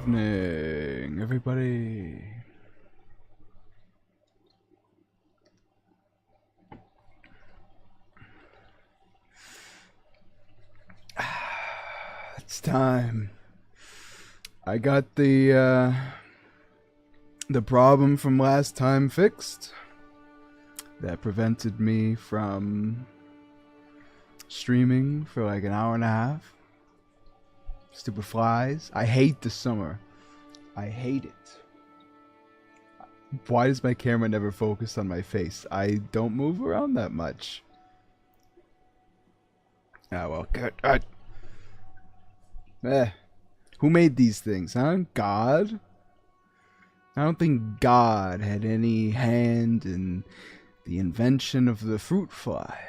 evening, everybody. It's time. I got the problem from last time fixed. That prevented me from streaming for like an hour and a half. Stupid flies. I hate the summer. I hate it. Why does my camera never focus on my face? I don't move around that much. Ah, well, good. Who made these things, huh? God? I don't think God had any hand in the invention of the fruit fly.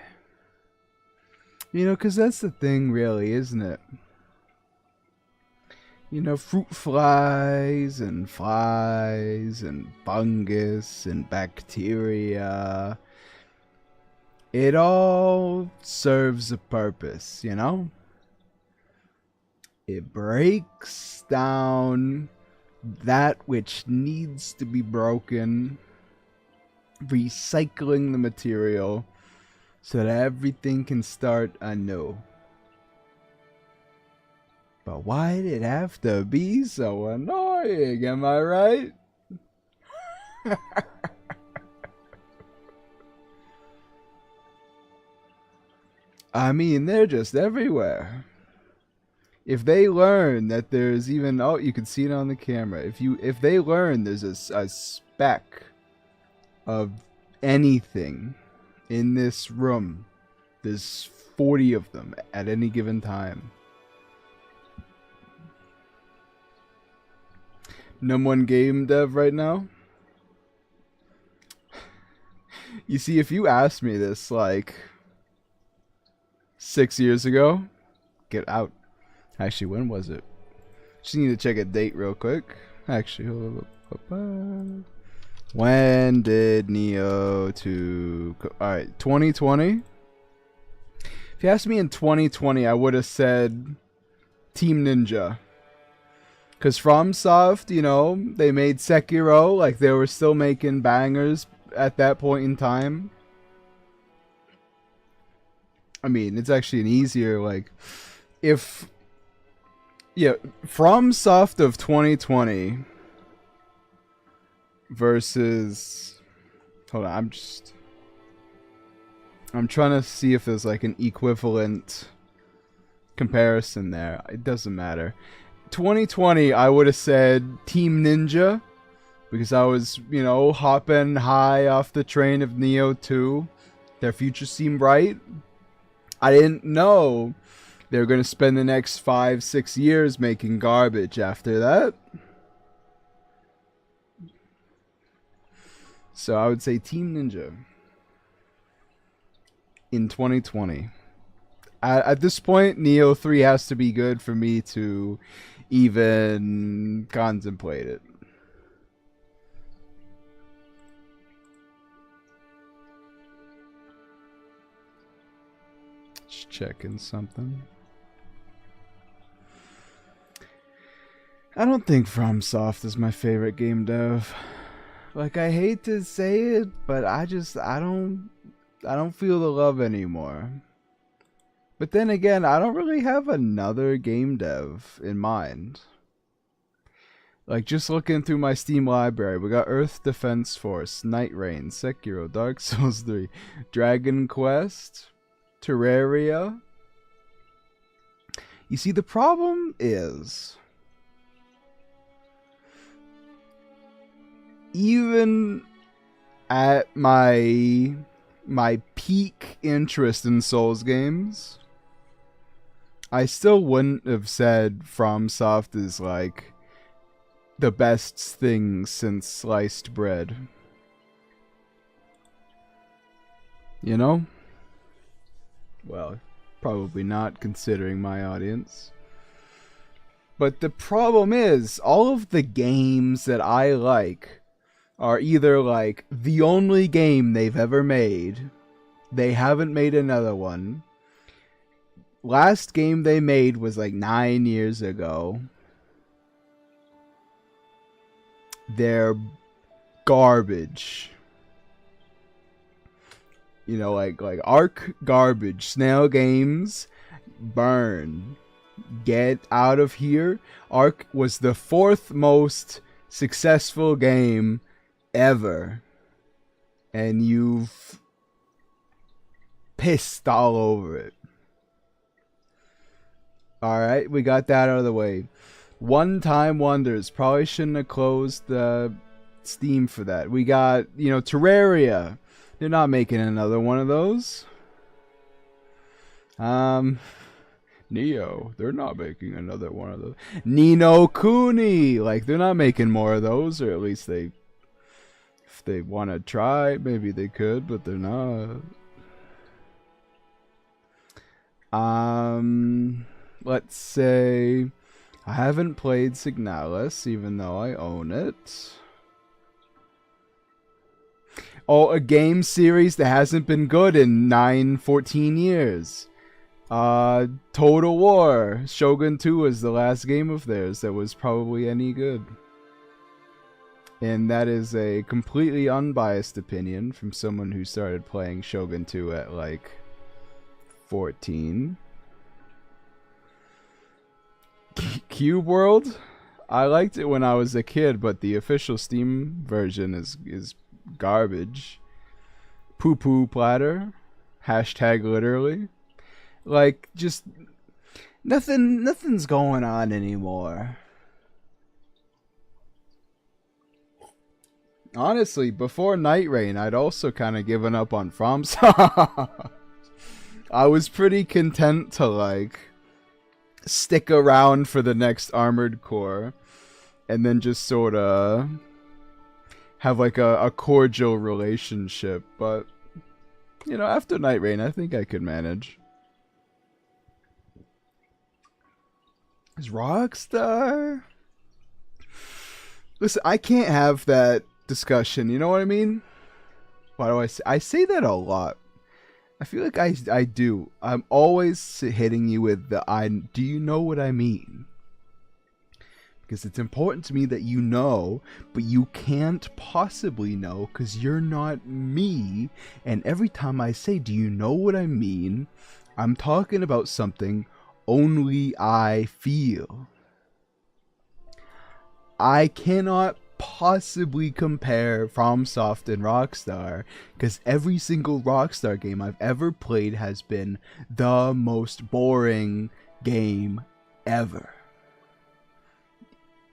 You know, because that's the thing, really, isn't it? You know, fruit flies and fungus and bacteria. It all serves a purpose, you know? It breaks down that which needs to be broken, recycling the material so that everything can start anew. But why did it have to be so annoying, am I right? I mean, they're just everywhere. If they learn that there's even, oh, you can see it on the camera. If they learn there's a speck of anything in this room, there's 40 of them at any given time. Number one game dev right now? You see, if you asked me this like 6 years ago, get out. Actually, when was it? Just need to check a date real quick. Actually, hold up. When did Neo 2 go? Alright, 2020. If you asked me in 2020, I would have said Team Ninja. Because FromSoft, you know, they made Sekiro, like they were still making bangers at that point in time. I mean, it's actually an easier, like, if, yeah, FromSoft of 2020 versus, hold on, I'm trying to see if there's like an equivalent comparison there. It doesn't matter. 2020, I would have said Team Ninja, because I was, you know, hopping high off the train of Neo 2. Their future seemed bright. I didn't know they were going to spend the next 5-6 years making garbage after that. So I would say Team Ninja in 2020. At this point, Neo 3 has to be good for me to even contemplate it. Just checking something. I don't think FromSoft is my favorite game dev. Like, I hate to say it, but I don't feel the love anymore. But then again, I don't really have another game dev in mind. Like, just looking through my Steam library, we got Earth Defense Force, Nightreign, Sekiro, Dark Souls 3, Dragon Quest, Terraria. You see, the problem is, even at my peak interest in Souls games, I still wouldn't have said FromSoft is like the best thing since sliced bread. You know? Well, probably not, considering my audience. But the problem is, all of the games that I like are either like the only game they've ever made, they haven't made another one, last game they made was like 9 years ago, they're garbage. You know, like Ark garbage. Snail Games, burn. Get out of here. Ark was the 4th most successful game ever, and you've pissed all over it. Alright, we got that out of the way. One-time wonders. Probably shouldn't have closed the Steam for that. We got, you know, Terraria. They're not making another one of those. Neo. They're not making another one of those. Ni no Kuni. Like, they're not making more of those, or at least if they want to try, maybe they could, but they're not. Let's say I haven't played Signalis, even though I own it. Oh, a game series that hasn't been good in 14 years. Total War. Shogun 2 was the last game of theirs that was probably any good. And that is a completely unbiased opinion from someone who started playing Shogun 2 at like 14. Cube World? I liked it when I was a kid, but the official Steam version is garbage. Poo Poo Platter. Hashtag literally. Like, just nothing's going on anymore. Honestly, before Nightreign, I'd also kind of given up on FromSoft. I was pretty content to, like, stick around for the next Armored Core and then just sort of have, like, a cordial relationship. But, you know, after Nightreign, I think I could manage. Is Rockstar? Listen, I can't have that discussion, you know what I mean? Why do I say that a lot? I feel like I do. I'm always hitting you with the do you know what I mean? Because it's important to me that you know, but you can't possibly know because you're not me. And every time I say, do you know what I mean? I'm talking about something only I feel. I cannot possibly compare FromSoft and Rockstar because every single Rockstar game I've ever played has been the most boring game ever.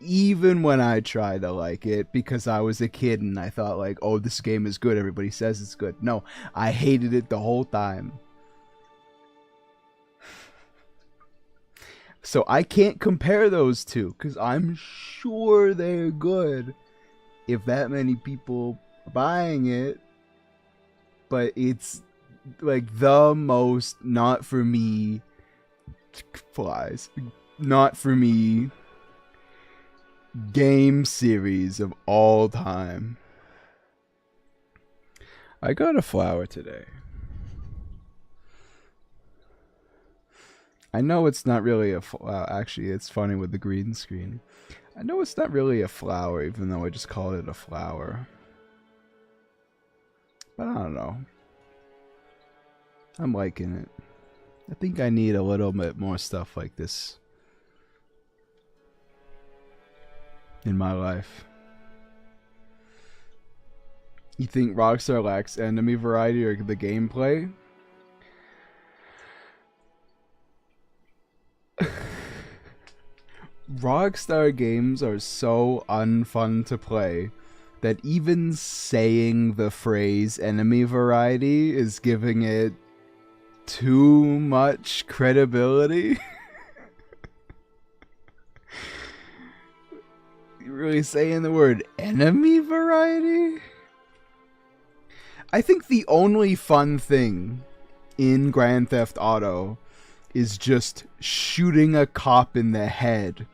Even when I try to like it because I was a kid and I thought like, oh, this game is good, everybody says it's good. No, I hated it the whole time. So I can't compare those two because I'm sure they're good if that many people are buying it. But it's like the most not for me not for me game series of all time. I got a flower today. I know it's not really a flower. Actually, it's funny with the green screen. I know it's not really a flower, even though I just called it a flower. But I don't know. I'm liking it. I think I need a little bit more stuff like this in my life. You think Rockstar lacks enemy variety or the gameplay? Rockstar games are so unfun to play that even saying the phrase enemy variety is giving it too much credibility. You really saying the word enemy variety? I think the only fun thing in Grand Theft Auto is just shooting a cop in the head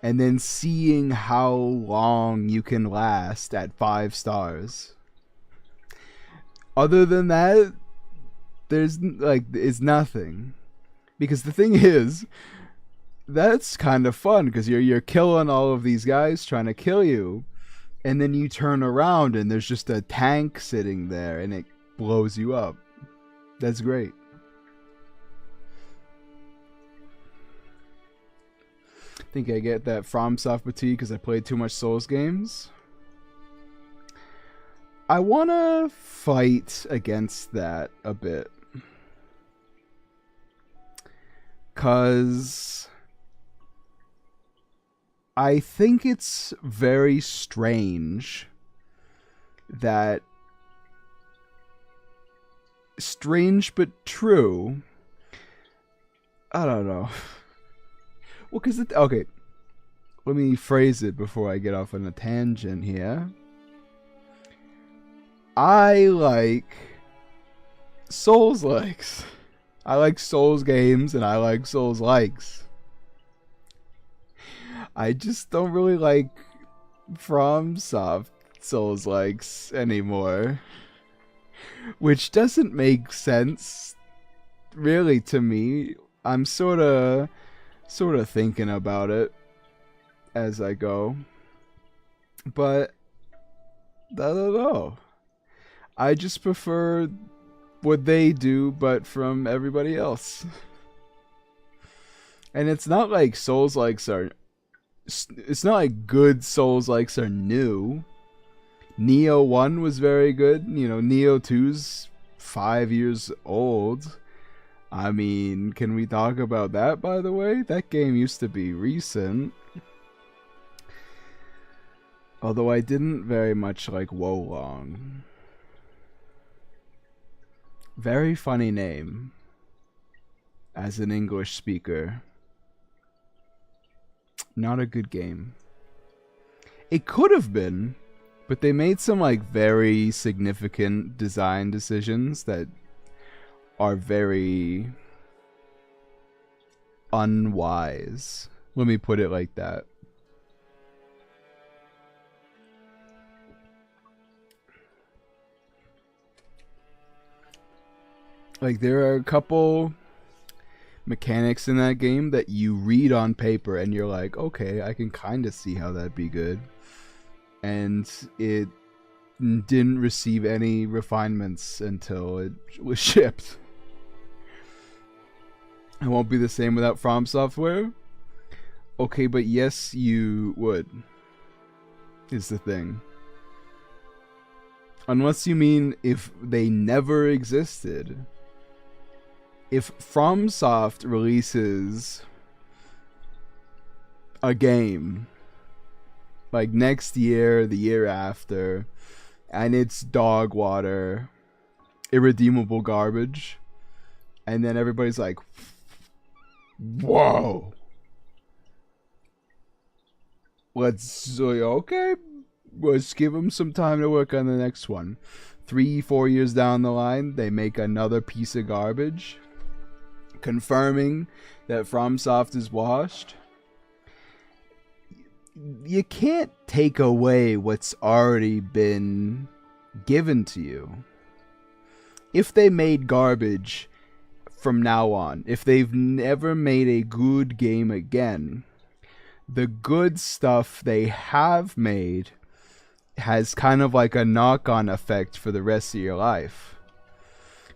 and then seeing how long you can last at 5 stars. Other than that, it's nothing. Because the thing is, that's kind of fun because you're killing all of these guys trying to kill you, and then you turn around and there's just a tank sitting there and it blows you up. That's great. I think I get that Fromsoft fatigue because I played too much Souls games. I want to fight against that a bit. Because I think it's very strange that... Strange but true. I don't know. Well, because... Okay. Let me phrase it before I get off on a tangent here. I like Souls-likes. I like Souls games and I like Souls-likes. I just don't really like FromSoft Souls-likes anymore. Which doesn't make sense really to me. I'm sort of thinking about it as I go. But I don't know. I just prefer what they do, but from everybody else. And it's not like Souls-likes are... It's not like good Souls-likes are new. Neo 1 was very good. You know, Neo 2's 5 years old. I mean, can we talk about that, by the way? That game used to be recent. Although I didn't very much like Wolong. Very funny name. As an English speaker. Not a good game. It could have been, but they made some like very significant design decisions that are very unwise. Let me put it like that. Like, there are a couple mechanics in that game that you read on paper and you're like, okay, I can kind of see how that'd be good. And it didn't receive any refinements until it was shipped. It won't be the same without Fromsoftware. Okay, but yes, you would. Is the thing. Unless you mean if they never existed. If FromSoft releases a game like next year, the year after, and it's dog water, irredeemable garbage, and then everybody's like, whoa, okay, let's give them some time to work on the next one. 3-4 years down the line, they make another piece of garbage, confirming that FromSoft is washed. You can't take away what's already been given to you. If they made garbage from now on, if they've never made a good game again, the good stuff they have made has kind of like a knock-on effect for the rest of your life.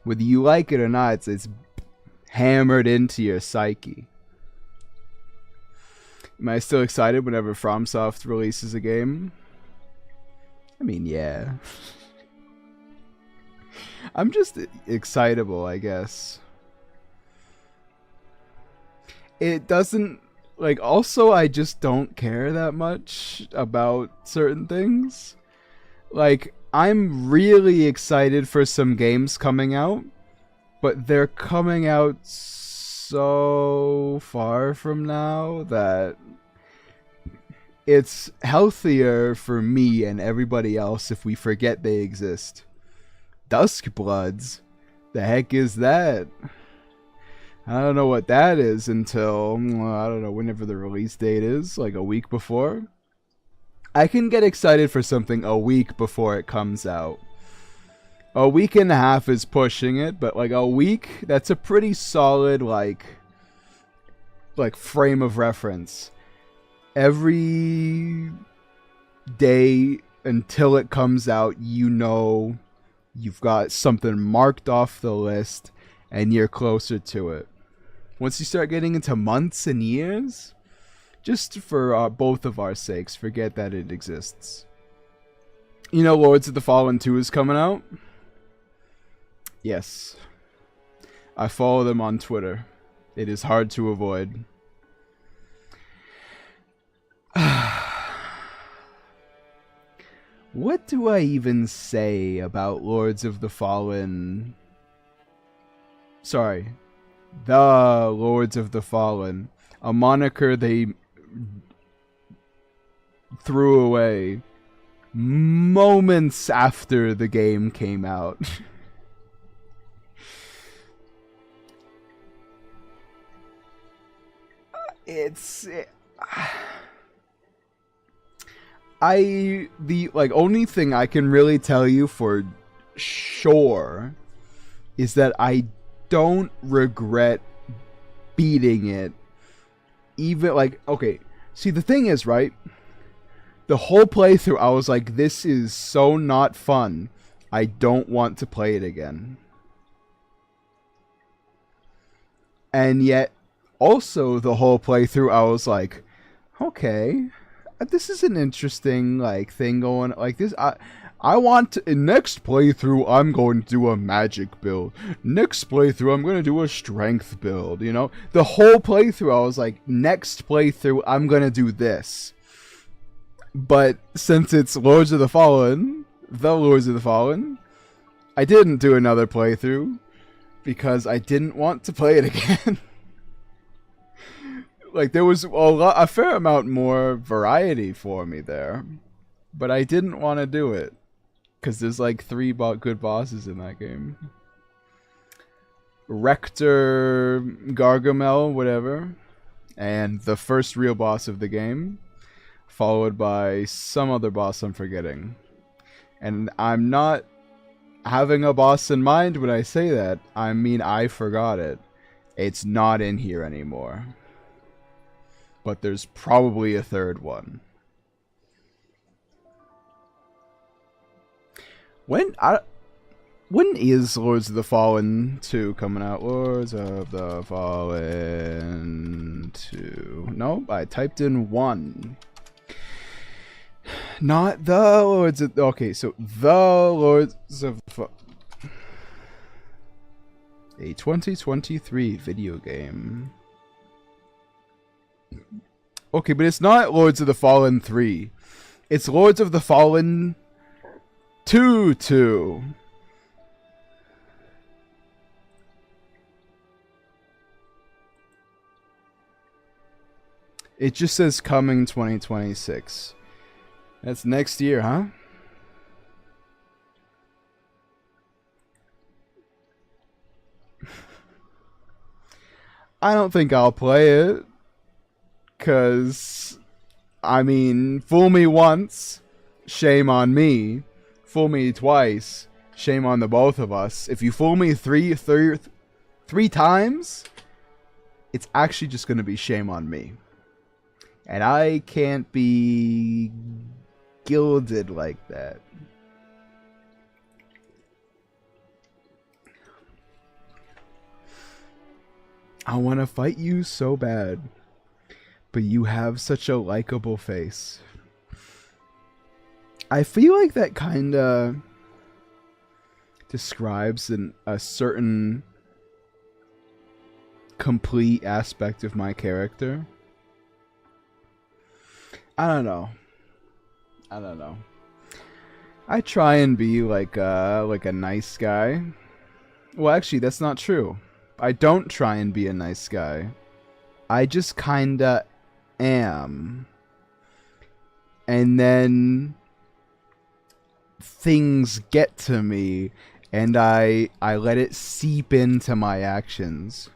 Whether you like it or not, it's hammered into your psyche. Am I still excited whenever FromSoft releases a game? I mean, yeah. I'm just excitable, I guess. It doesn't... Like, also, I just don't care that much about certain things. Like, I'm really excited for some games coming out, but they're coming out so far from now that it's healthier for me and everybody else if we forget they exist. Duskbloods? The heck is that? I don't know what that is until, I don't know, whenever the release date is, like a week before. I can get excited for something a week before it comes out. A week and a half is pushing it, but like a week, that's a pretty solid like frame of reference. Every day until it comes out, you know you've got something marked off the list and you're closer to it. Once you start getting into months and years, just for both of our sakes, forget that it exists. You know Lords of the Fallen 2 is coming out? Yes. I follow them on Twitter. It is hard to avoid. What do I even say about Lords of the Fallen? Sorry. The Lords of the Fallen. A moniker they threw away moments after the game came out. The only thing I can really tell you for sure is that I don't regret beating it. Even okay, see, the thing is, right, the whole playthrough I was like, this is so not fun, I don't want to play it again. And yet also the whole playthrough I was like, okay, this is an interesting thing going like this. I want to, in next playthrough I'm going to do a magic build. Next playthrough I'm going to do a strength build, you know? The whole playthrough I was like, next playthrough I'm going to do this. But since it's Lords of the Fallen, I didn't do another playthrough because I didn't want to play it again. There was a fair amount more variety for me there, but I didn't want to do it because there's 3 good bosses in that game. Rector, Gargamel, whatever, and the first real boss of the game, followed by some other boss I'm forgetting. And I'm not having a boss in mind when I say that. I mean, I forgot it. It's not in here anymore. But there's probably a third one. When is Lords of the Fallen 2 coming out? Lords of the Fallen 2. Nope, I typed in 1. Not the Lords of... Okay, so the Lords of... A 2023 video game. Okay, but it's not Lords of the Fallen 3. It's Lords of the Fallen 2. It just says coming 2026. That's next year, huh? I don't think I'll play it. Because, I mean, fool me once, shame on me. Fool me twice, shame on the both of us. If you fool me three times, it's actually just going to be shame on me. And I can't be gilded like that. I want to fight you so bad. But you have such a likable face. I feel like that kind of describes a certain complete aspect of my character. I don't know. I try and be like a nice guy. Well, actually, that's not true. I don't try and be a nice guy. I just kinda am. And then things get to me and I let it seep into my actions.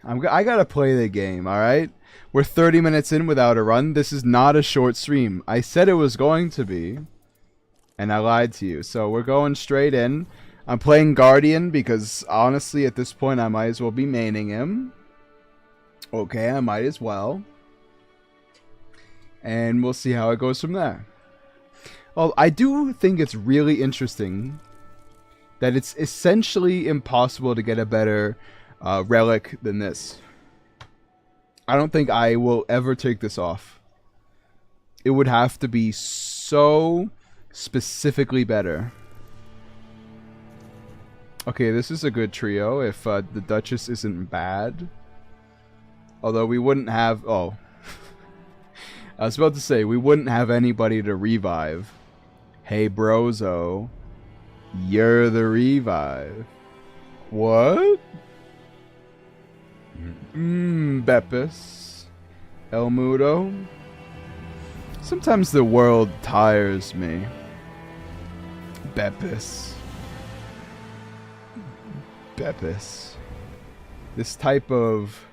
I gotta play the game, alright? We're 30 minutes in without a run. This is not a short stream. I said it was going to be, and I lied to you. So we're going straight in. I'm playing Guardian because, honestly, at this point, I might as well be maining him. Okay, I might as well. And we'll see how it goes from there. Well, I do think it's really interesting that it's essentially impossible to get a better relic than this. I don't think I will ever take this off. It would have to be so specifically better. Okay, this is a good trio if the Duchess isn't bad. Although we wouldn't have... Oh. I was about to say, we wouldn't have anybody to revive. Hey, Brozo. You're the revive. What? Beppis. El Mudo. Sometimes the world tires me. Beppis. Beppis. This type of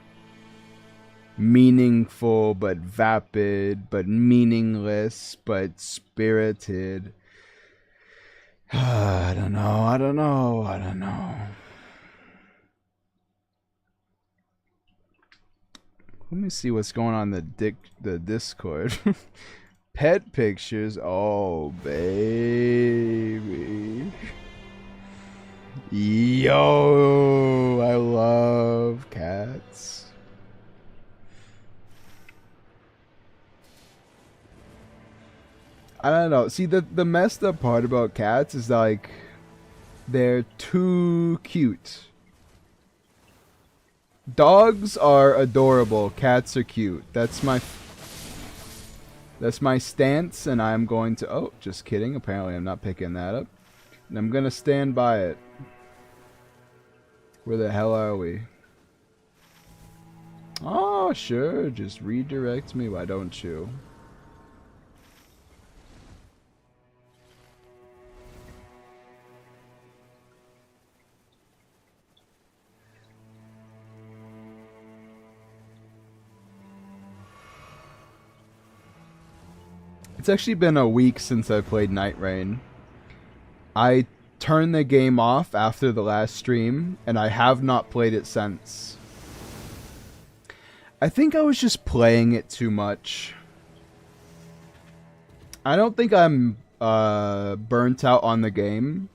meaningful but vapid but meaningless but spirited. I don't know. Let me see what's going on in the Discord. Pet pictures. Oh, baby. Yo, I love cats. I don't know. See, the messed up part about cats is like they're too cute. Dogs are adorable. Cats are cute. That's my stance, and I'm going to... Oh, just kidding. Apparently, I'm not picking that up. And I'm going to stand by it. Where the hell are we? Oh, sure. Just redirect me. Why don't you? It's actually been a week since I played Nightreign. I turned the game off after the last stream, and I have not played it since. I think I was just playing it too much. I don't think I'm burnt out on the game.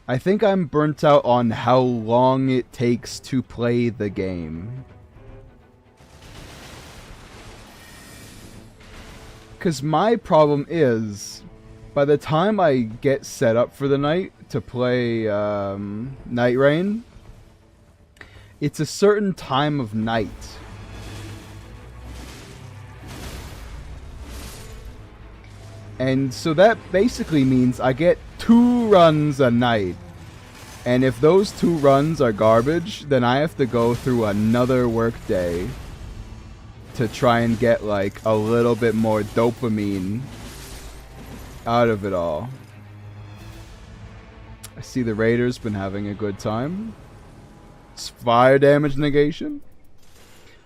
I think I'm burnt out on how long it takes to play the game. Because my problem is, by the time I get set up for the night to play Nightreign, it's a certain time of night. And so that basically means I get 2 runs a night. And if those 2 runs are garbage, then I have to go through another work day to try and get like a little bit more dopamine out of it all. I see the Raiders been having a good time. It's fire damage negation.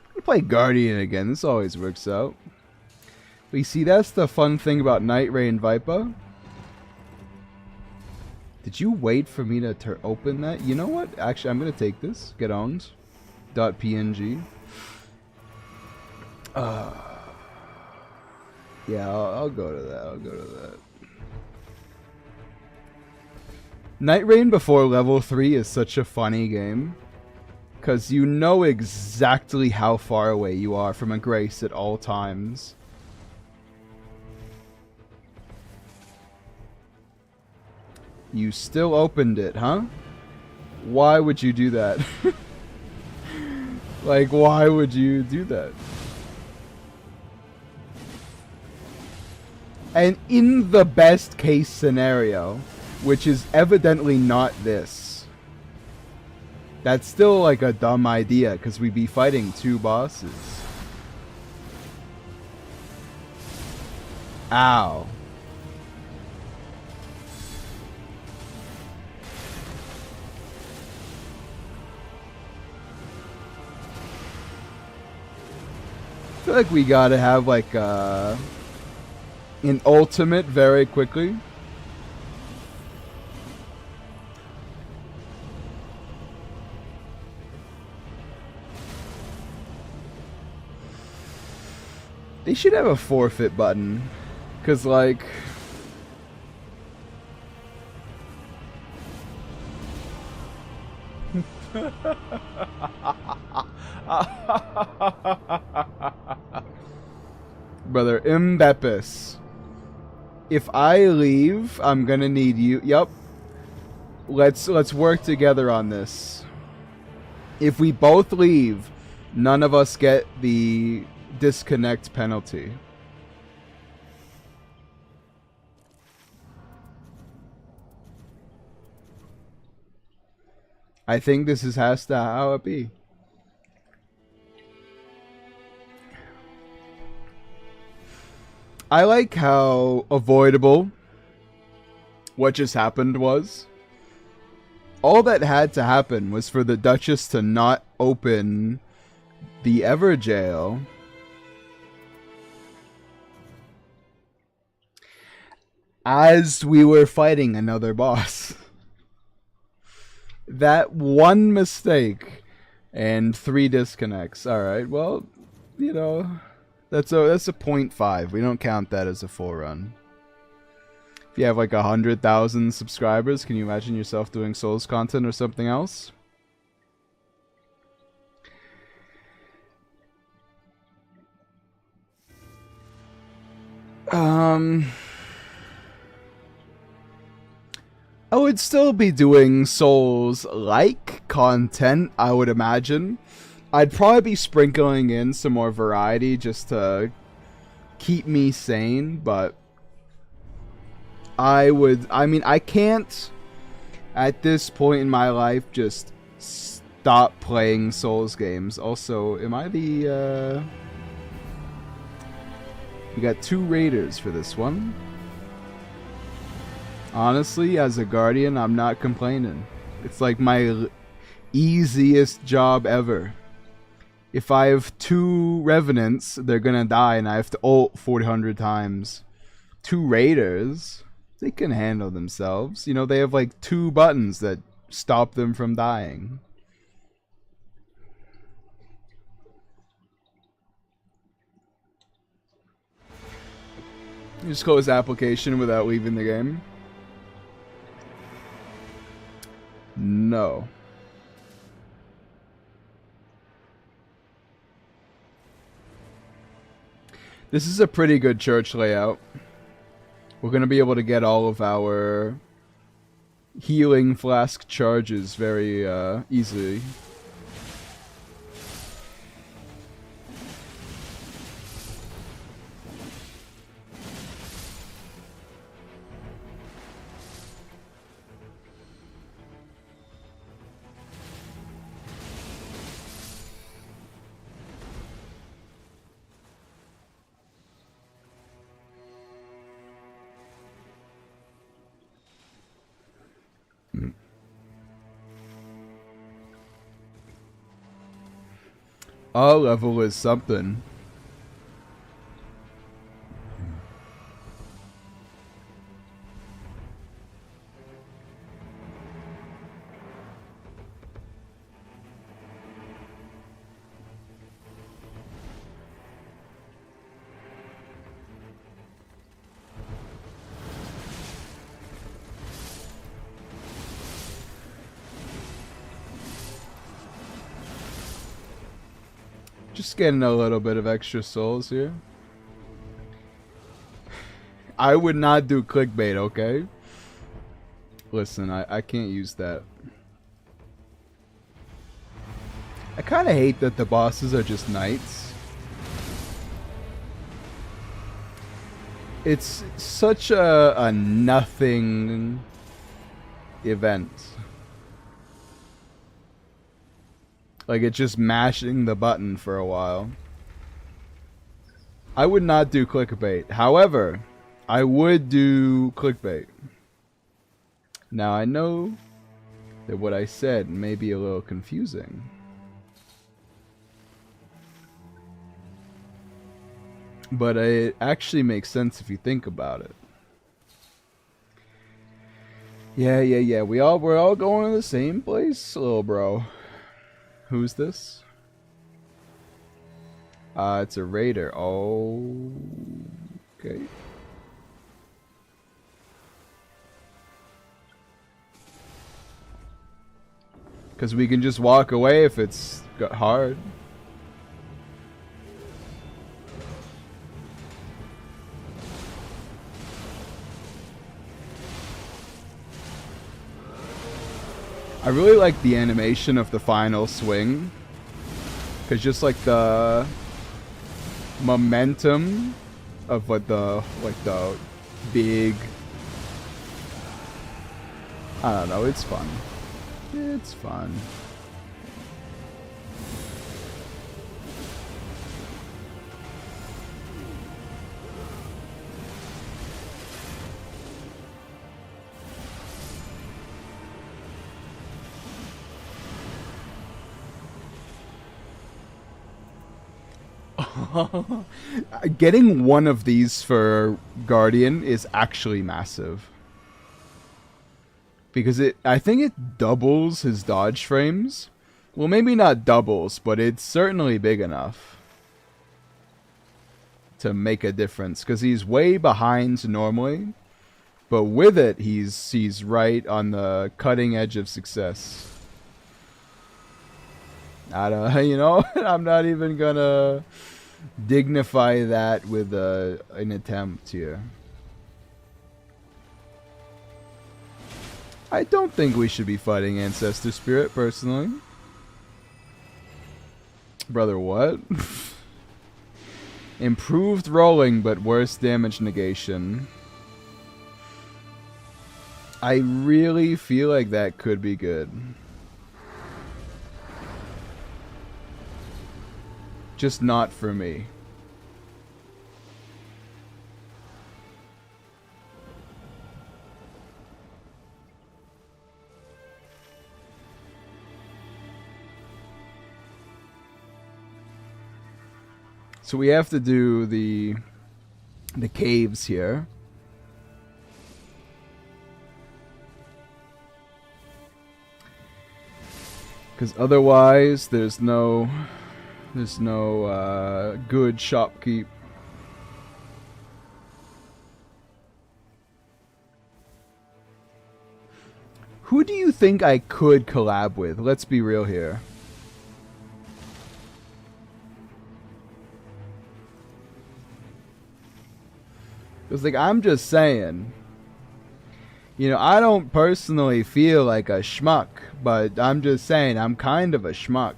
I'm gonna play Guardian again. This always works out. But you see, that's the fun thing about Nightreign Viper. Did you wait for me to open that? You know what? Actually, I'm gonna take this. Get owned. .png. Yeah, I'll go to that. Nightreign before level 3 is such a funny game. Because you know exactly how far away you are from a Grace at all times. You still opened it, huh? Why would you do that? Like, why would you do that? And in the best case scenario, which is evidently not this, that's still like a dumb idea because we'd be fighting 2 bosses. Ow. I feel like we gotta have like an ultimate very quickly. They should have a forfeit button. Because, like, Brother, Mbepis. If I leave, I'm gonna need you. Yup. Let's work together on this. If we both leave, none of us get the disconnect penalty. I think this has to how it be. I like how avoidable what just happened was. All that had to happen was for the Duchess to not open the Everjail. As we were fighting another boss. That one mistake and 3 disconnects. Alright, well, you know, that's a 0.5. We don't count that as a full run. If you have like 100,000 subscribers, can you imagine yourself doing Souls content or something else? I would still be doing Souls-like content, I would imagine. I'd probably be sprinkling in some more variety just to keep me sane, but I can't at this point in my life just stop playing Souls games. Also, am I the we got 2 raiders for this one. Honestly, as a guardian, I'm not complaining. It's like my easiest job ever. If I have 2 revenants, they're gonna die and I have to ult 400 times. 2 raiders, they can handle themselves. You know, they have like 2 buttons that stop them from dying. You just close application without leaving the game. No. This is a pretty good church layout. We're going to be able to get all of our healing flask charges very easily. Our level is something. Just getting a little bit of extra souls here. I would not do clickbait, okay? Listen, I can't use that. I kind of hate that the bosses are just knights. It's such a nothing event. Like, it's just mashing the button for a while. I would not do clickbait. However, I would do clickbait. Now, I know that what I said may be a little confusing. But it actually makes sense if you think about it. Yeah. We're all going to the same place, little bro. Who's this? It's a raider. Oh, okay. Because we can just walk away if it's hard. I really like the animation of the final swing. Because just like the momentum of what the big, I don't know, it's fun. It's fun. Getting one of these for Guardian is actually massive. Because I think it doubles his dodge frames. Well, maybe not doubles, but it's certainly big enough to make a difference. Because he's way behind normally. But with it, he's right on the cutting edge of success. I don't, you know, I'm not even gonna dignify that with an attempt here. I don't think we should be fighting Ancestor Spirit, personally. Brother, what? Improved rolling, but worse damage negation. I really feel like that could be good. Just not for me. So we have to do the caves here. Because otherwise there's no good shopkeep. Who do you think I could collab with? Let's be real here. Because, like, I'm just saying, you know, I don't personally feel like a schmuck, but I'm just saying I'm kind of a schmuck.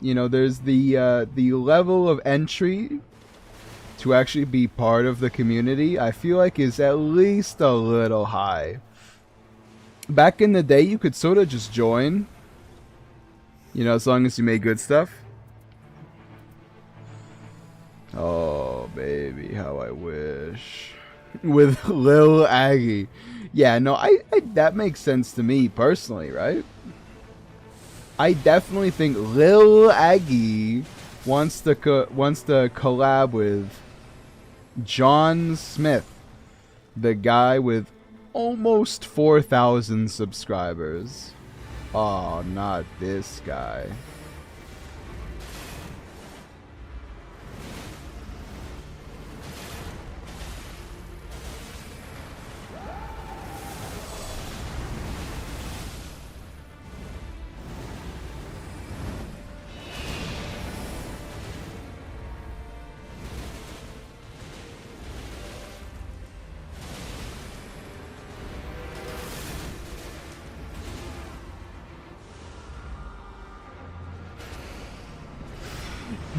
You know, there's the level of entry to actually be part of the community, I feel like is at least a little high. Back in the day, you could sort of just join, you know, as long as you made good stuff. Oh, baby, how I wish. With Lil Aggie. Yeah, no, I that makes sense to me personally, right? I definitely think Lil Aggie wants to collab with John Smith, the guy with almost 4,000 subscribers. Oh, not this guy.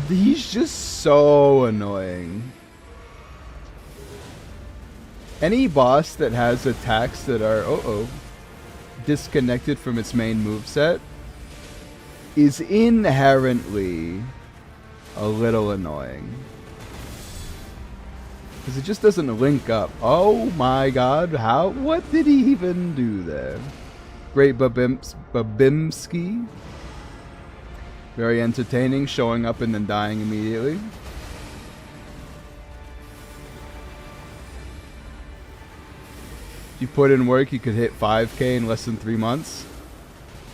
He's just so annoying. Any boss that has attacks that are disconnected from its main moveset is inherently a little annoying. Because it just doesn't link up. Oh my god, what did he even do there? Great Babimski. Very entertaining, showing up and then dying immediately. If you put in work, you could hit 5K in less than 3 months.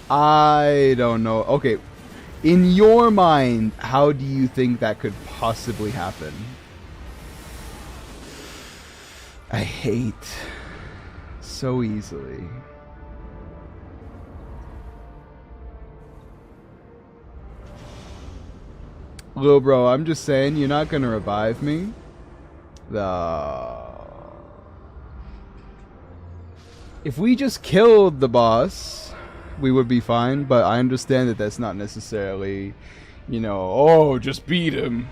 I don't know. Okay, in your mind, how do you think that could possibly happen? I hate so easily. Lil bro, I'm just saying, you're not gonna revive me. If we just killed the boss, we would be fine, but I understand that that's not necessarily, you know, oh, just beat him.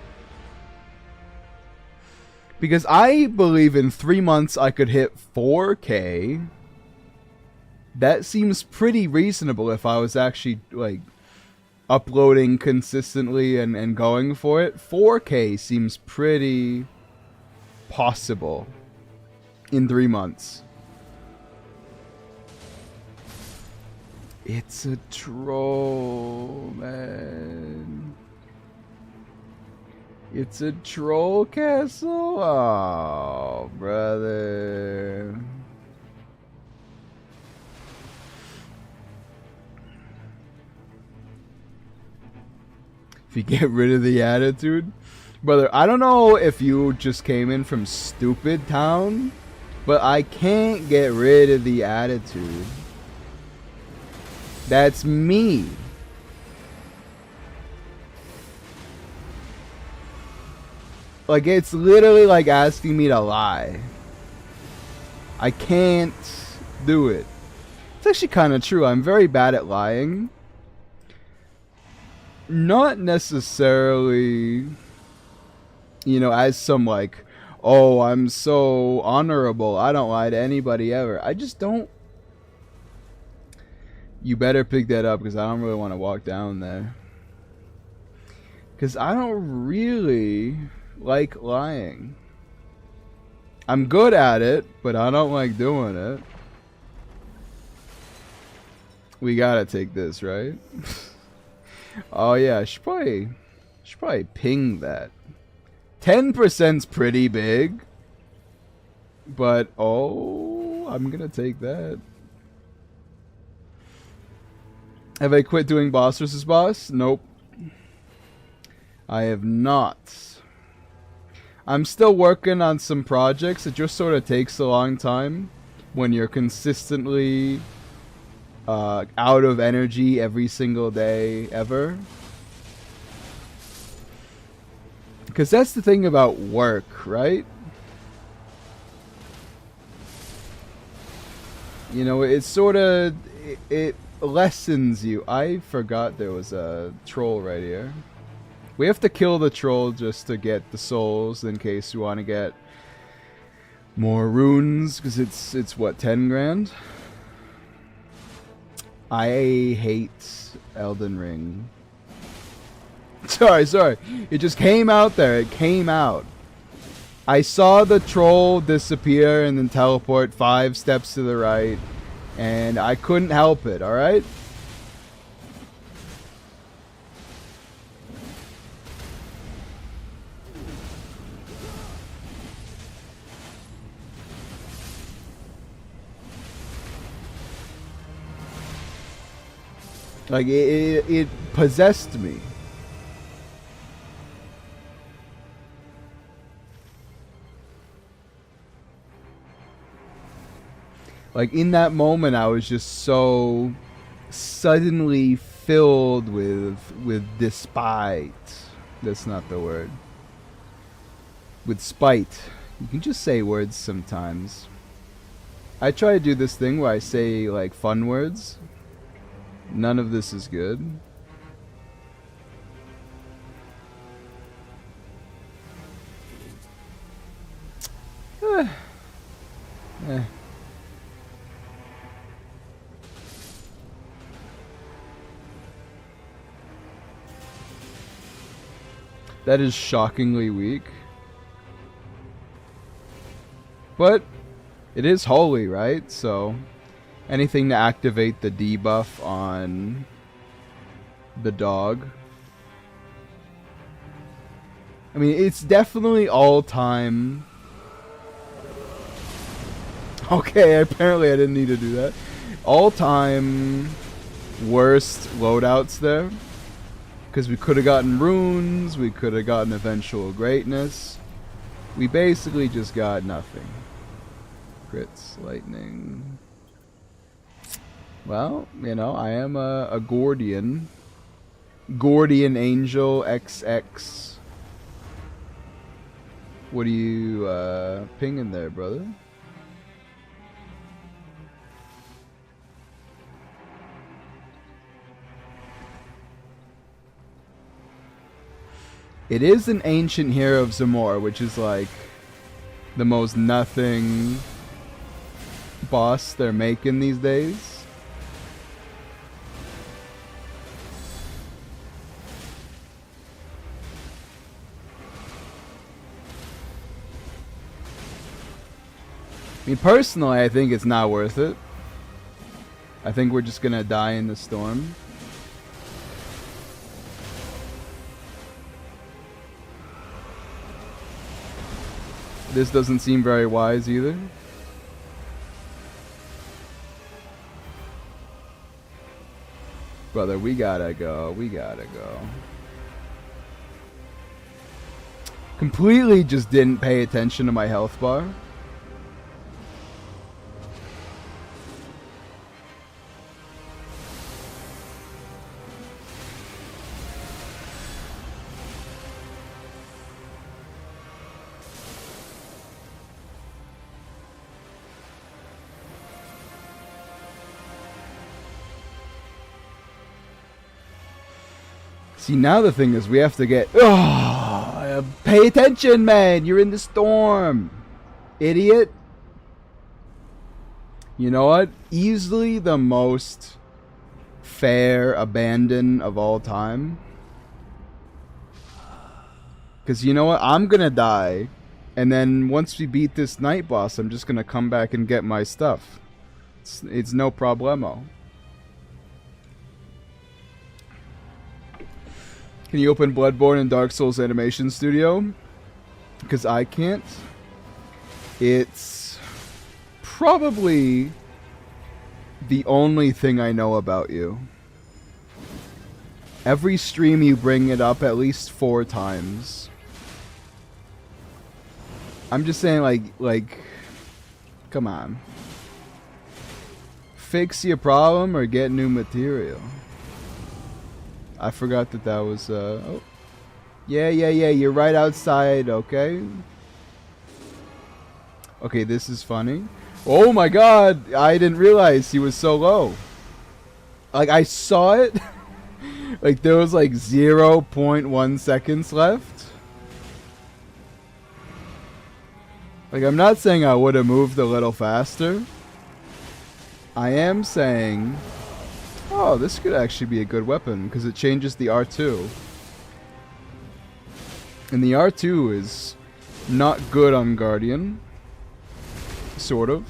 Because I believe in 3 months I could hit 4K. That seems pretty reasonable if I was actually, like, uploading consistently and going for it. 4K seems pretty possible in 3 months. It's a troll, man. It's a troll castle? Oh, brother. If you get rid of the attitude. Brother, I don't know if you just came in from Stupid Town, but I can't get rid of the attitude. That's me. Like, it's literally like asking me to lie. I can't do it. It's actually kind of true. I'm very bad at lying. Not necessarily, you know, as some like, oh, I'm so honorable, I don't lie to anybody ever. I just don't. You better pick that up because I don't really want to walk down there. Because I don't really like lying. I'm good at it, but I don't like doing it. We gotta take this, right? Oh yeah, I should probably ping that. 10%'s pretty big. But oh, I'm gonna take that. Have I quit doing boss versus boss? Nope. I have not. I'm still working on some projects. It just sort of takes a long time when you're consistently out of energy every single day ever. Because that's the thing about work, right? You know, it's sort of... It lessens you. I forgot there was a troll right here. We have to kill the troll just to get the souls in case we want to get more runes, because it's what, 10 grand? I hate Elden Ring. Sorry. It just came out there. It came out. I saw the troll disappear and then teleport 5 steps to the right. And I couldn't help it, alright? Like, it possessed me. Like, in that moment, I was just so suddenly filled with despite. That's not the word. With spite. You can just say words sometimes. I try to do this thing where I say, like, fun words. None of this is good. That is shockingly weak. But it is holy, right? So anything to activate the debuff on the dog. I mean, it's definitely all-time. Okay, apparently I didn't need to do that. All-time worst loadouts there. Because we could have gotten runes, we could have gotten eventual greatness. We basically just got nothing. Crits, lightning. Well, you know, I am a Gordian. Gordian Angel XX. What are you pinging there, brother? It is an ancient hero of Zamor, which is like the most nothing boss they're making these days. I mean, personally, I think it's not worth it. I think we're just gonna die in the storm. This doesn't seem very wise either. Brother, we gotta go. We gotta go. Completely just didn't pay attention to my health bar. See, now the thing is we have to get... Oh, pay attention, man! You're in the storm! Idiot! You know what? Easily the most fair abandon of all time. Because you know what? I'm gonna die. And then once we beat this night boss, I'm just gonna come back and get my stuff. It's no problemo. Can you open Bloodborne and Dark Souls Animation Studio? Because I can't. It's probably the only thing I know about you. Every stream you bring it up at least 4 times. I'm just saying, like, come on. Fix your problem or get new material. I forgot that was, oh. Yeah, you're right outside, okay? Okay, this is funny. Oh my god, I didn't realize he was so low. Like, I saw it. Like, there was like 0.1 seconds left. Like, I'm not saying I would have moved a little faster. I am saying... Oh, this could actually be a good weapon, because it changes the R2. And the R2 is not good on Guardian. Sort of.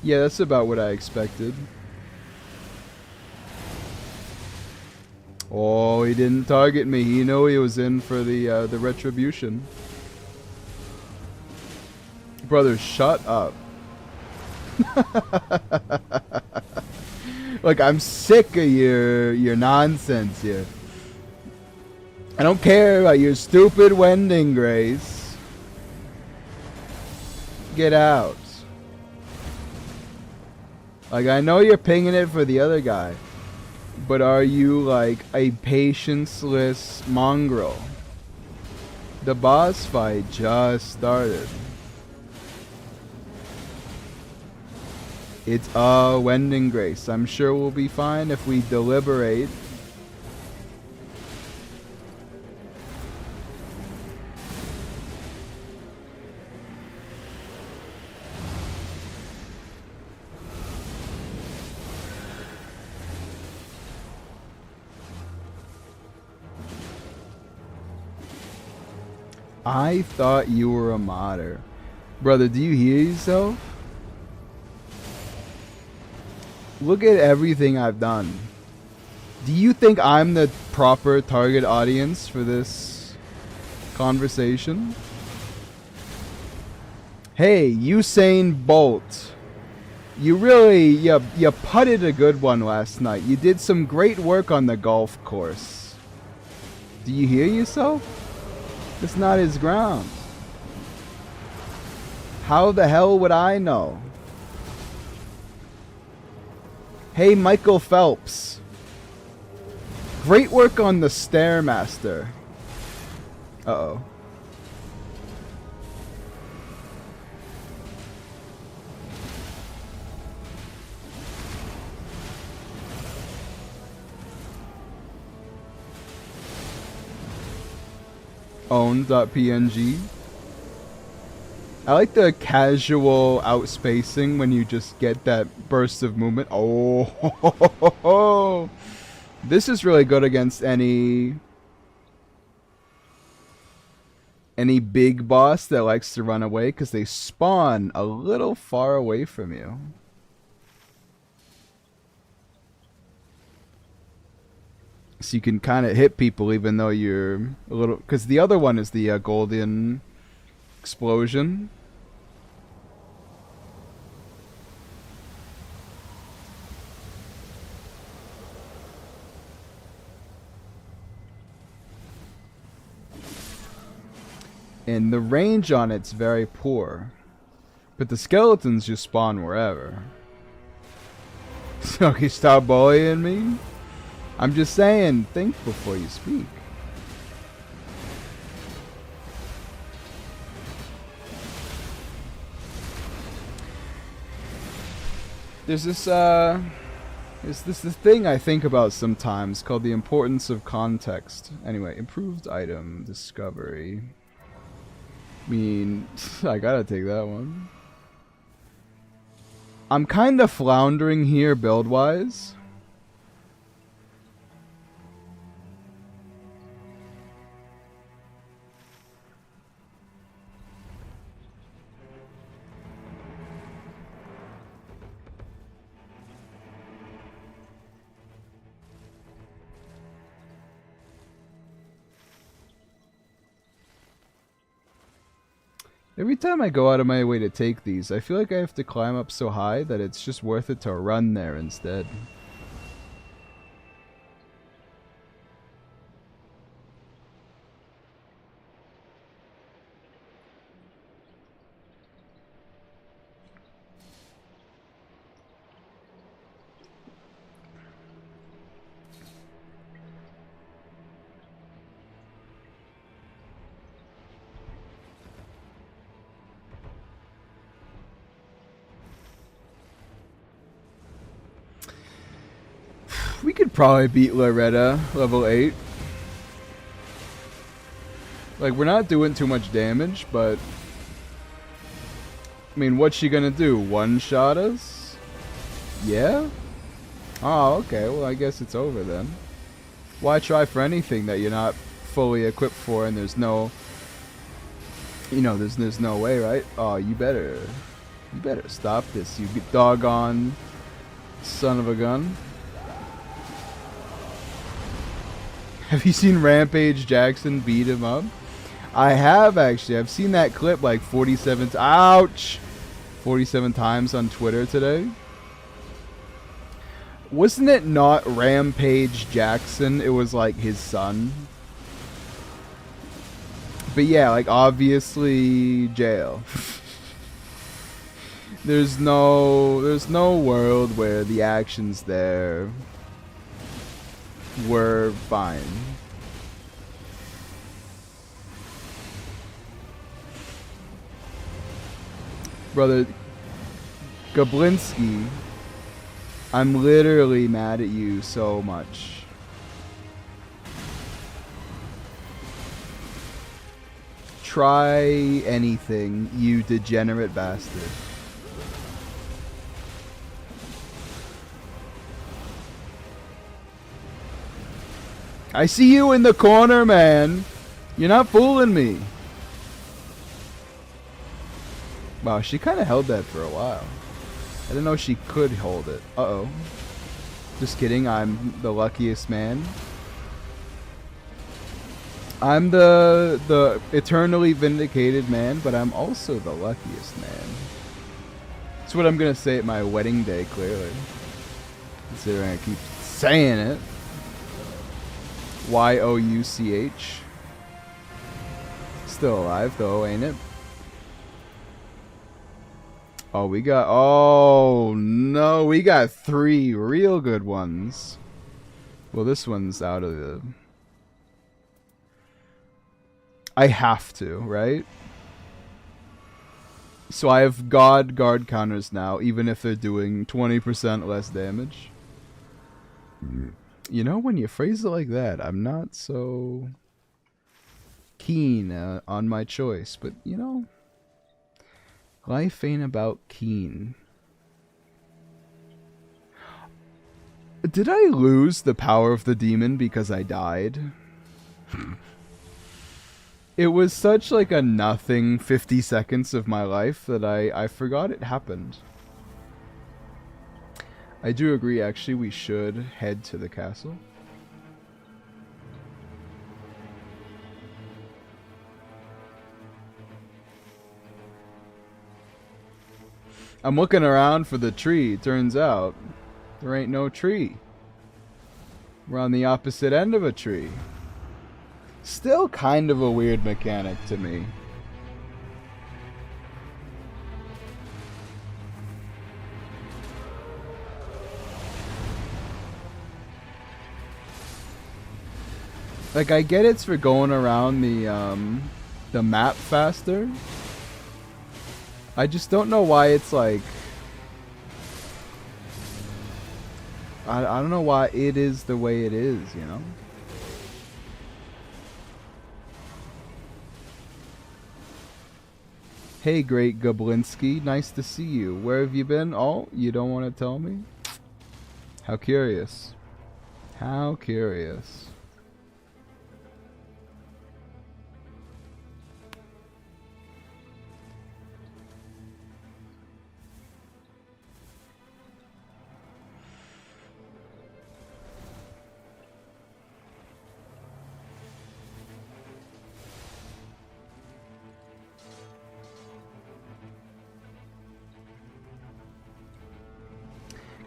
Yeah, that's about what I expected. Oh, he didn't target me. He knew he was in for the retribution. Brother, shut up. Like, I'm sick of your nonsense here. I don't care about your stupid wending grace. Get out. Like, I know you're pinging it for the other guy. But are you like a patienceless mongrel? The boss fight just started. It's a wending grace. I'm sure we'll be fine if we deliberate. I thought you were a modder. Brother, do you hear yourself? Look at everything I've done. Do you think I'm the proper target audience for this conversation? Hey, Usain Bolt. You really, you putted a good one last night. You did some great work on the golf course. Do you hear yourself? It's not his ground. How the hell would I know? Hey, Michael Phelps. Great work on the Stairmaster. Uh-oh. Own.png. I like the casual outspacing when you just get that burst of movement. Oh, this is really good against any big boss that likes to run away because they spawn a little far away from you. So you can kind of hit people even though you're a little... Because the other one is the golden explosion. And the range on it's very poor. But the skeletons just spawn wherever. So you stop bullying me? I'm just saying, think before you speak. There's this thing I think about sometimes called the importance of context. Anyway, improved item discovery. I mean, I gotta take that one. I'm kind of floundering here build-wise. Every time I go out of my way to take these, I feel like I have to climb up so high that it's just worth it to run there instead. We could probably beat Loretta level 8. Like, we're not doing too much damage, but... I mean, what's she gonna do? One-shot us? Yeah? Oh, okay. Well, I guess it's over then. Why try for anything that you're not fully equipped for and there's no... You know, there's no way, right? Oh, you better stop this, you doggone son of a gun. Have you seen Rampage Jackson beat him up? I have, actually. I've seen that clip like 47 times on Twitter today. Wasn't it not Rampage Jackson? It was like his son. But yeah, like obviously jail. There's no world where the actions there were fine. Brother Goblinski, I'm literally mad at you so much. Try anything, you degenerate bastard. I see you in the corner, man. You're not fooling me. Wow, she kind of held that for a while. I didn't know she could hold it. Uh-oh. Just kidding, I'm the luckiest man. I'm the eternally vindicated man, but I'm also the luckiest man. That's what I'm going to say at my wedding day, clearly. Considering I keep saying it. Youch. Still alive though, ain't it? Oh, we got... Oh, no. We got 3 real good ones. Well, this one's out of the... I have to, right? So I have guard counters now, even if they're doing 20% less damage. You know, when you phrase it like that, I'm not so keen on my choice. But, you know... Life ain't about keen. Did I lose the power of the demon because I died? It was such like a nothing 50 seconds of my life that I forgot it happened. I do agree, actually, we should head to the castle. I'm looking around for the tree. Turns out there ain't no tree. We're on the opposite end of a tree. Still kind of a weird mechanic to me. Like, I get it's for going around the map faster. I just don't know why it's like... I don't know why it is the way it is, you know? Hey, Great Goblinski. Nice to see you. Where have you been? Oh, you don't want to tell me? How curious. How curious.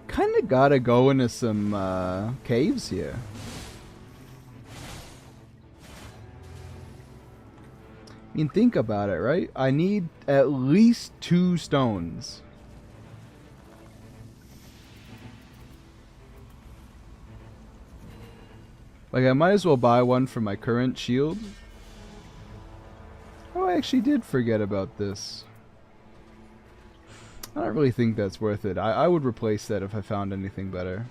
Kinda gotta go into some caves here. I mean, think about it, right? I need at least 2 stones. Like, I might as well buy one for my current shield. Oh, I actually did forget about this. I don't really think that's worth it. I would replace that if I found anything better.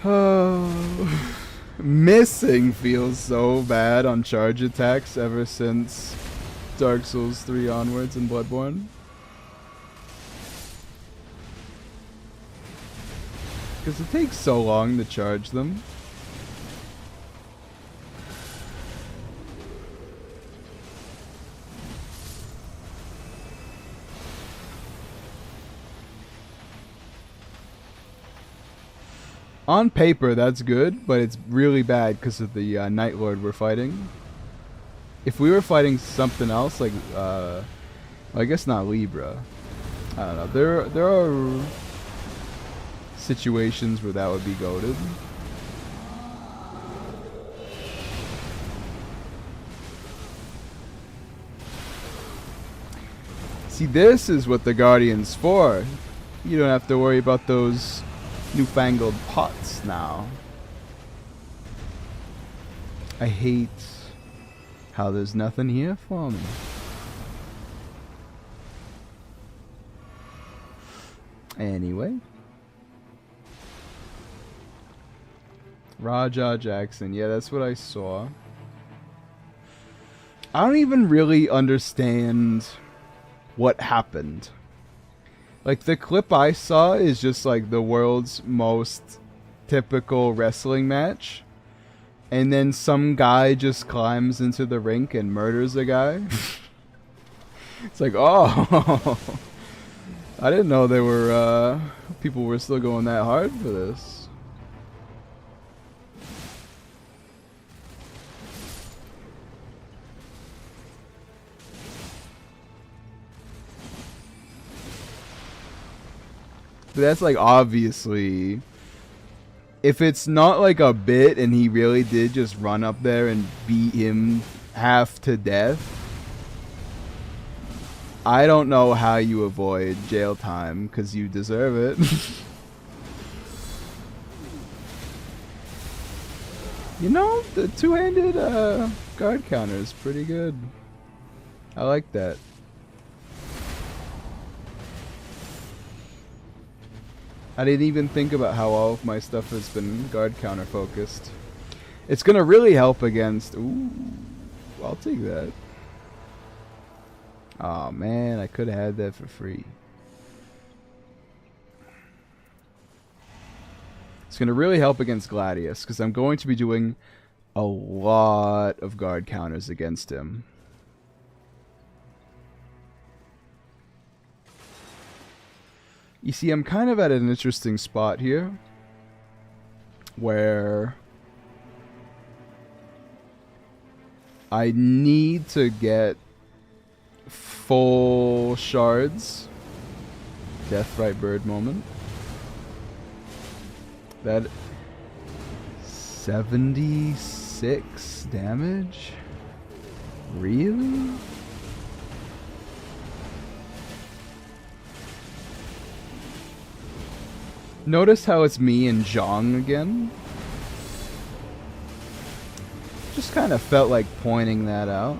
Oh, missing feels so bad on charge attacks ever since Dark Souls 3 onwards and Bloodborne. Because it takes so long to charge them. On paper, that's good, but it's really bad because of the Night Lord we're fighting. If we were fighting something else, like, I guess not Libra. I don't know. There are situations where that would be goated. See, this is what the Guardian's for. You don't have to worry about those newfangled pots now. I hate how there's nothing here for me. Anyway. Raja Jackson. Yeah, that's what I saw. I don't even really understand what happened. Like, the clip I saw is just like the world's most typical wrestling match. And then some guy just climbs into the rink and murders a guy. It's like, oh. I didn't know they were, people were still going that hard for this. But that's like obviously, if it's not like a bit and he really did just run up there and beat him half to death, I don't know how you avoid jail time, because you deserve it. You know, the two-handed guard counter is pretty good. I like that. I didn't even think about how all of my stuff has been guard counter focused. It's gonna really help against... Ooh, I'll take that. Oh man, I could have had that for free. It's going to really help against Gladius, because I'm going to be doing a lot of guard counters against him. You see, I'm kind of at an interesting spot here, where I need to get full shards. Deathrite bird moment. That 76 damage? Really? Notice how it's me and Zhang again? Just kind of felt like pointing that out.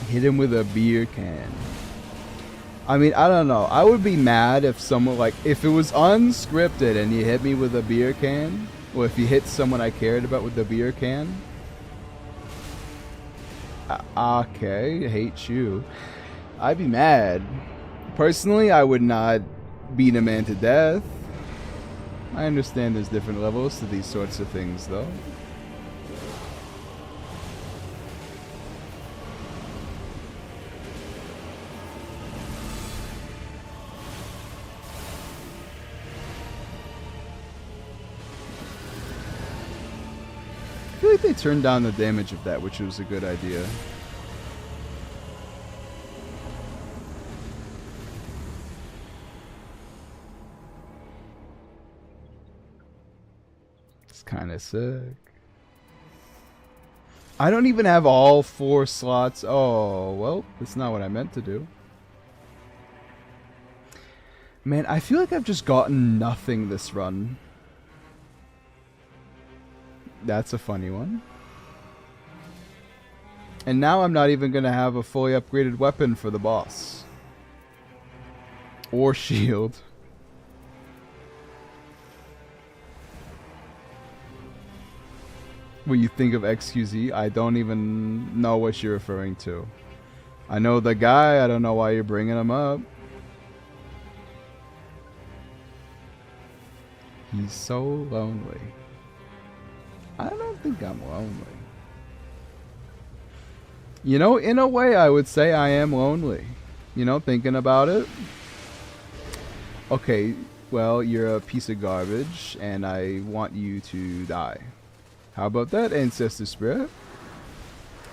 Hit him with a beer can. I mean, I don't know. I would be mad if someone, like, if it was unscripted and you hit me with a beer can, or if you hit someone I cared about with a beer can. Okay, I hate you. I'd be mad. Personally, I would not beat a man to death. I understand there's different levels to these sorts of things, though. I feel like they turned down the damage of that, which was a good idea. It's kind of sick. I don't even have all 4 slots. Oh, well, that's not what I meant to do. Man, I feel like I've just gotten nothing this run. That's a funny one. And now I'm not even going to have a fully upgraded weapon for the boss. Or shield. When you think of XQZ, I don't even know what you're referring to. I know the guy, I don't know why you're bringing him up. He's so lonely. I don't think I'm lonely. You know, in a way, I would say I am lonely. You know, thinking about it. Okay, well, you're a piece of garbage, and I want you to die. How about that, Ancestor Spirit?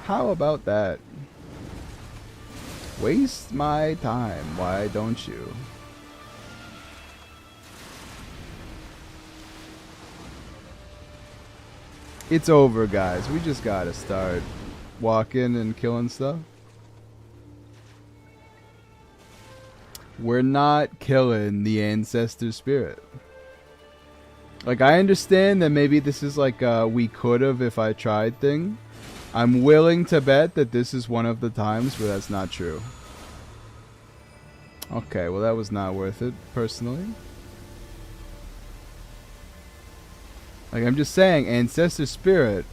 How about that? Waste my time, why don't you? It's over, guys. We just gotta start walking and killing stuff. We're not killing the Ancestor Spirit. Like, I understand that maybe this is like a we could've if I tried thing. I'm willing to bet that this is one of the times where that's not true. Okay, well that was not worth it, personally. Like, I'm just saying, Ancestor Spirit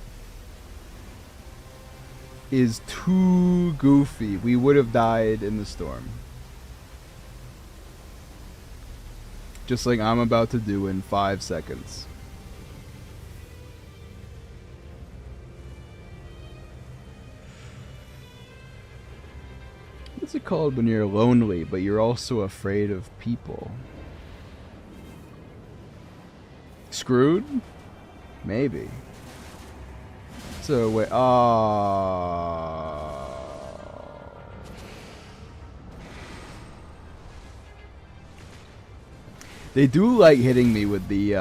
is too goofy. We would have died in the storm. Just like I'm about to do in 5 seconds. called when you're lonely, but you're also afraid of people? Screwed? Maybe. So wait. They do like hitting me with the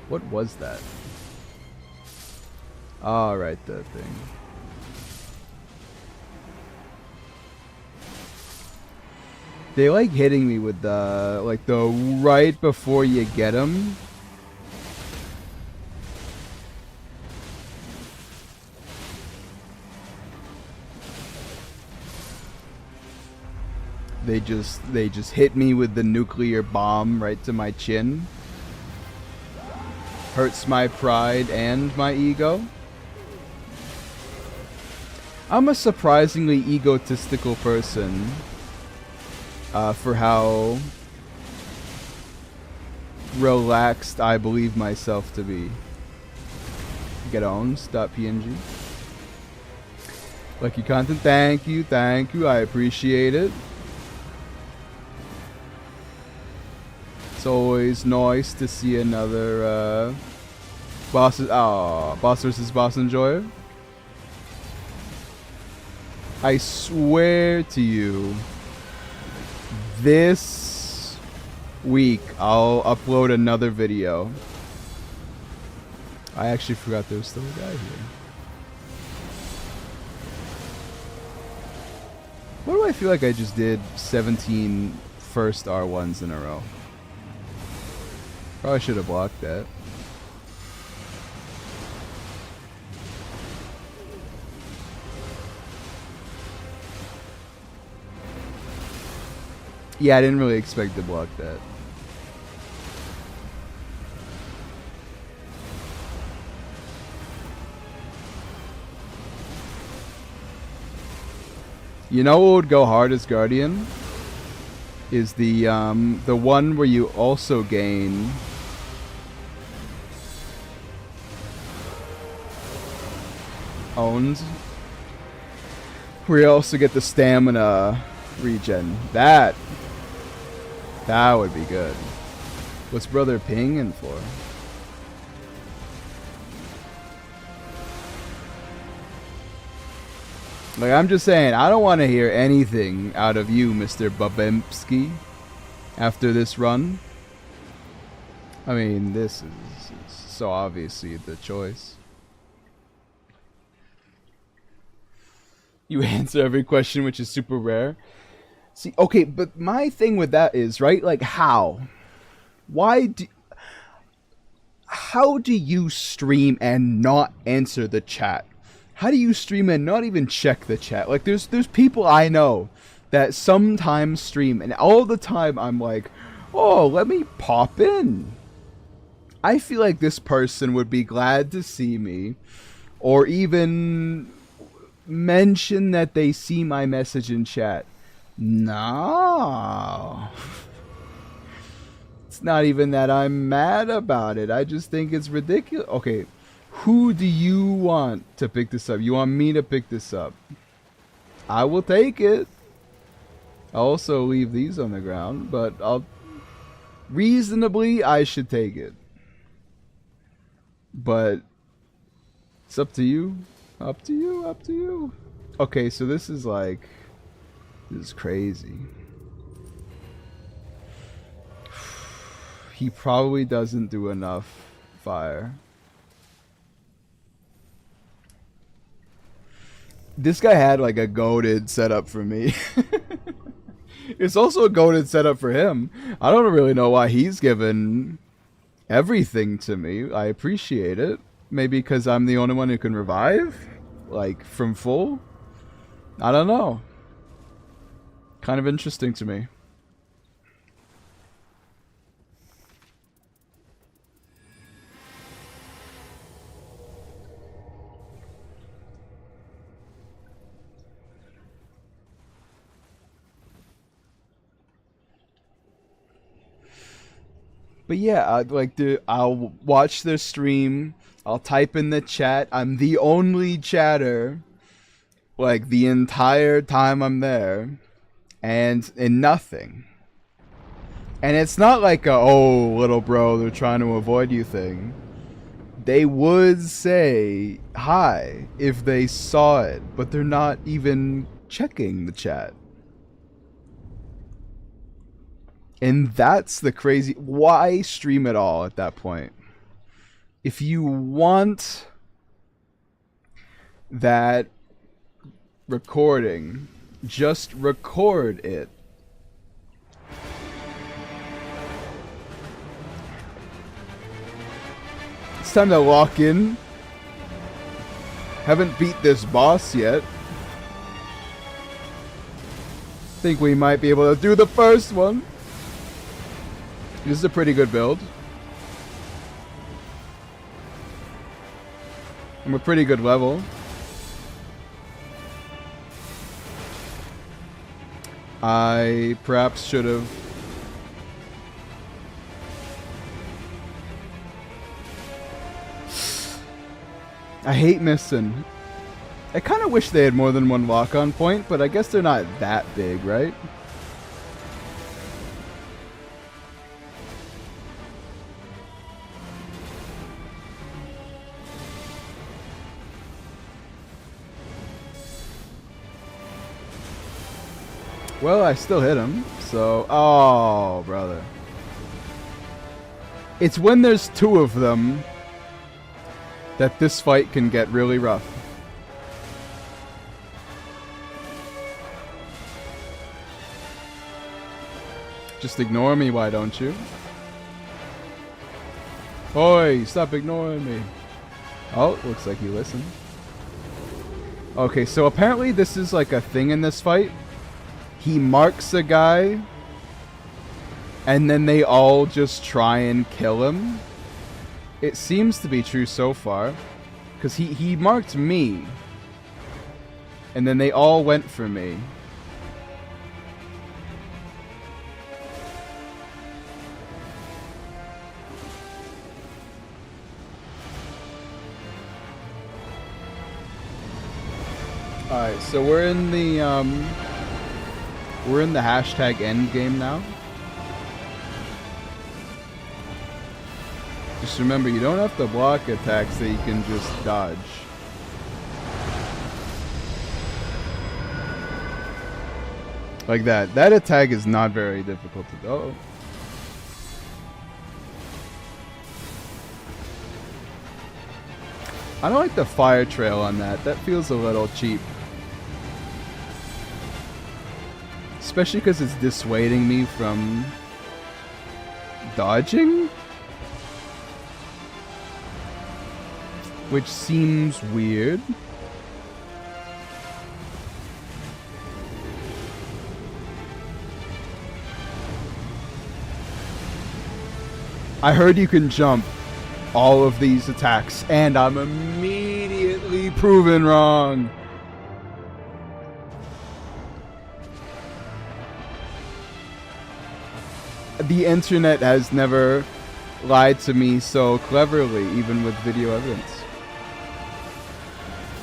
what was that? Oh, right, that thing. They like hitting me with the right before you get them. They just hit me with the nuclear bomb right to my chin. Hurts my pride and my ego. I'm a surprisingly egotistical person for how relaxed I believe myself to be. Getowns.png. Lucky content, thank you, I appreciate it. It's always nice to see another boss versus boss enjoyer. I swear to you, this week I'll upload another video. I actually forgot there was still a guy here. Why do I feel like I just did 17 first R1s in a row? Probably should have blocked that. Yeah, I didn't really expect to block that. You know what would go hard as Guardian? Is the one where you also gain owns, where you also get the stamina regen. That would be good. What's brother pinging for? Like, I'm just saying, I don't want to hear anything out of you, Mr. Babemski, after this run. I mean, this is so obviously the choice. You answer every question, which is super rare. See, okay, but my thing with that is, right, like, how do you stream and not answer the chat? How do you stream and not even check the chat? Like, there's people I know that sometimes stream, and all the time I'm like, oh, let me pop in. I feel like this person would be glad to see me, or even mention that they see my message in chat. No. It's not even that I'm mad about it. I just think it's ridiculous. Okay, who do you want to pick this up? You want me to pick this up? I will take it. I'll also leave these on the ground, but reasonably, I should take it. But it's up to you. Up to you, up to you. Okay, so this is crazy. He probably doesn't do enough fire. This guy had like a goated setup for me. It's also a goated setup for him. I don't really know why he's given everything to me. I appreciate it. Maybe because I'm the only one who can revive? Like, from full? I don't know. Kind of interesting to me. But yeah, I'll watch their stream. I'll type in the chat. I'm the only chatter. like the entire time I'm there, and nothing. And it's not like a, oh, little bro, they're trying to avoid you thing. They would say hi if they saw it, but they're not even checking the chat. And that's the crazy... Why stream at all at that point? If you want that recording, just record it. It's time to lock in. Haven't beat this boss yet. Think we might be able to do the first one. This is a pretty good build. I'm a pretty good level. I perhaps should have... I hate missing. I kind of wish they had more than one lock-on point, but I guess they're not that big, right? Well, I still hit him, so... Oh, brother. It's when there's two of them that this fight can get really rough. Just ignore me, why don't you? Oi, stop ignoring me. Oh, looks like you listened. Okay, so apparently this is like a thing in this fight. He marks a guy, and then they all just try and kill him. It seems to be true so far, because he marked me, and then they all went for me. Alright, so we're in the hashtag end game now. Just remember, you don't have to block attacks that you can just dodge. Like that. That attack is not very difficult to do. Uh-oh. I don't like the fire trail on that. That feels a little cheap. Especially because it's dissuading me from dodging? Which seems weird. I heard you can jump all of these attacks, and I'm immediately proven wrong. The internet has never lied to me so cleverly, even with video evidence.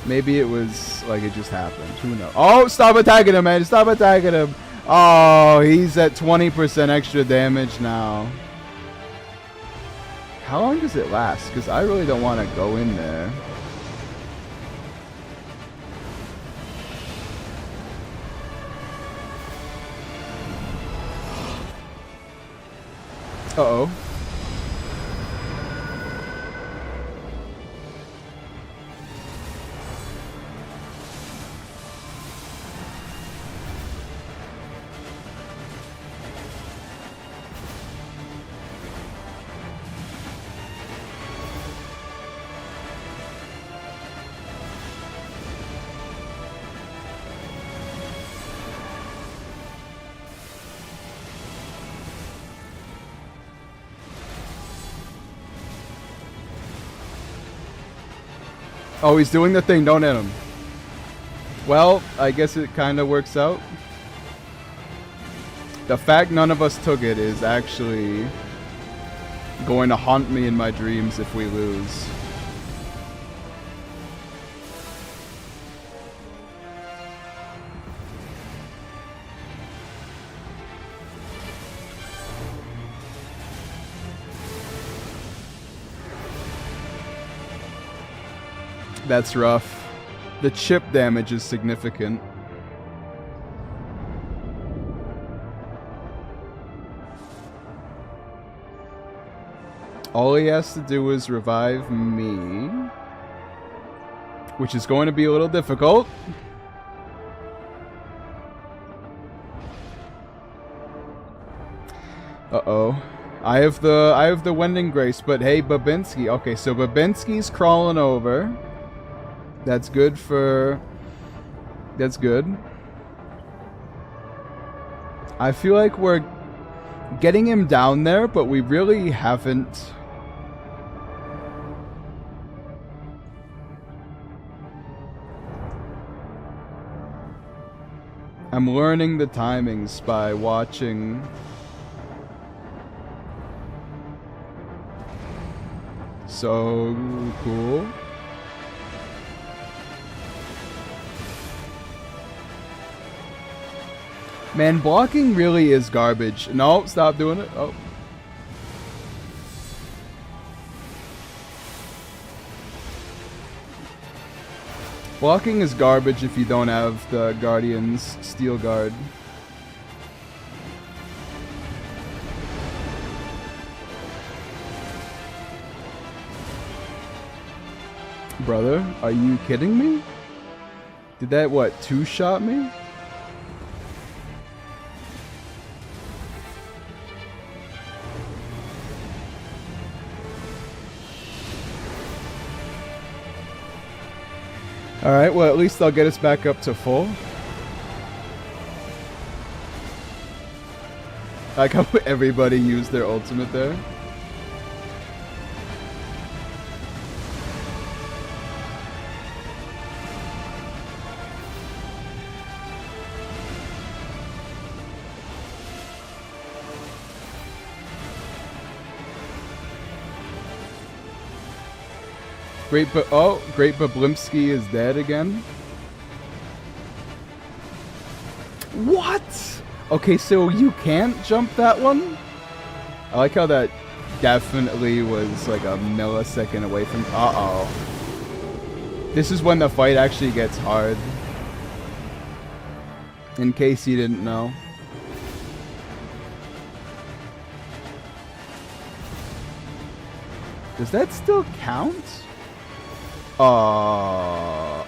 Maybe it was like it just happened. Who knows? Oh, stop attacking him, man. Stop attacking him. Oh, he's at 20% extra damage now. How long does it last? Because I really don't want to go in there. Uh-oh. Oh, he's doing the thing. Don't hit him. Well, I guess it kind of works out. The fact none of us took it is actually going to haunt me in my dreams if we lose. That's rough. The chip damage is significant. All he has to do is revive me, which is going to be a little difficult. Uh-oh. I have the Wending Grace, but hey, Babinski. Okay, so Babinski's crawling over. That's good for... That's good. I feel like we're getting him down there, but we really haven't. I'm learning the timings by watching. So cool. Man, blocking really is garbage. No, stop doing it. Oh. Blocking is garbage if you don't have the Guardian's Steel Guard. Brother, are you kidding me? Did that, what, two-shot me? Alright, well at least I'll get us back up to full. I like how everybody used their ultimate there. Great Bablimski is dead again. What? Okay, so you can't jump that one? I like how that definitely was like a millisecond away from... Uh-oh. This is when the fight actually gets hard. In case you didn't know. Does that still count? Oh.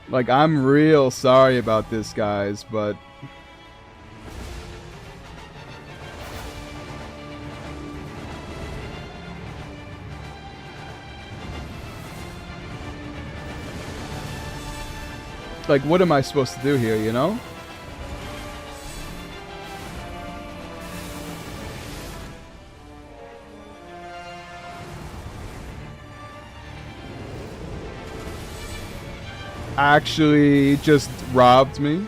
Like, I'm real sorry about this, guys, but... Like, what am I supposed to do here, you know? Actually just robbed me.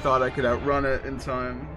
Thought I could outrun it in time.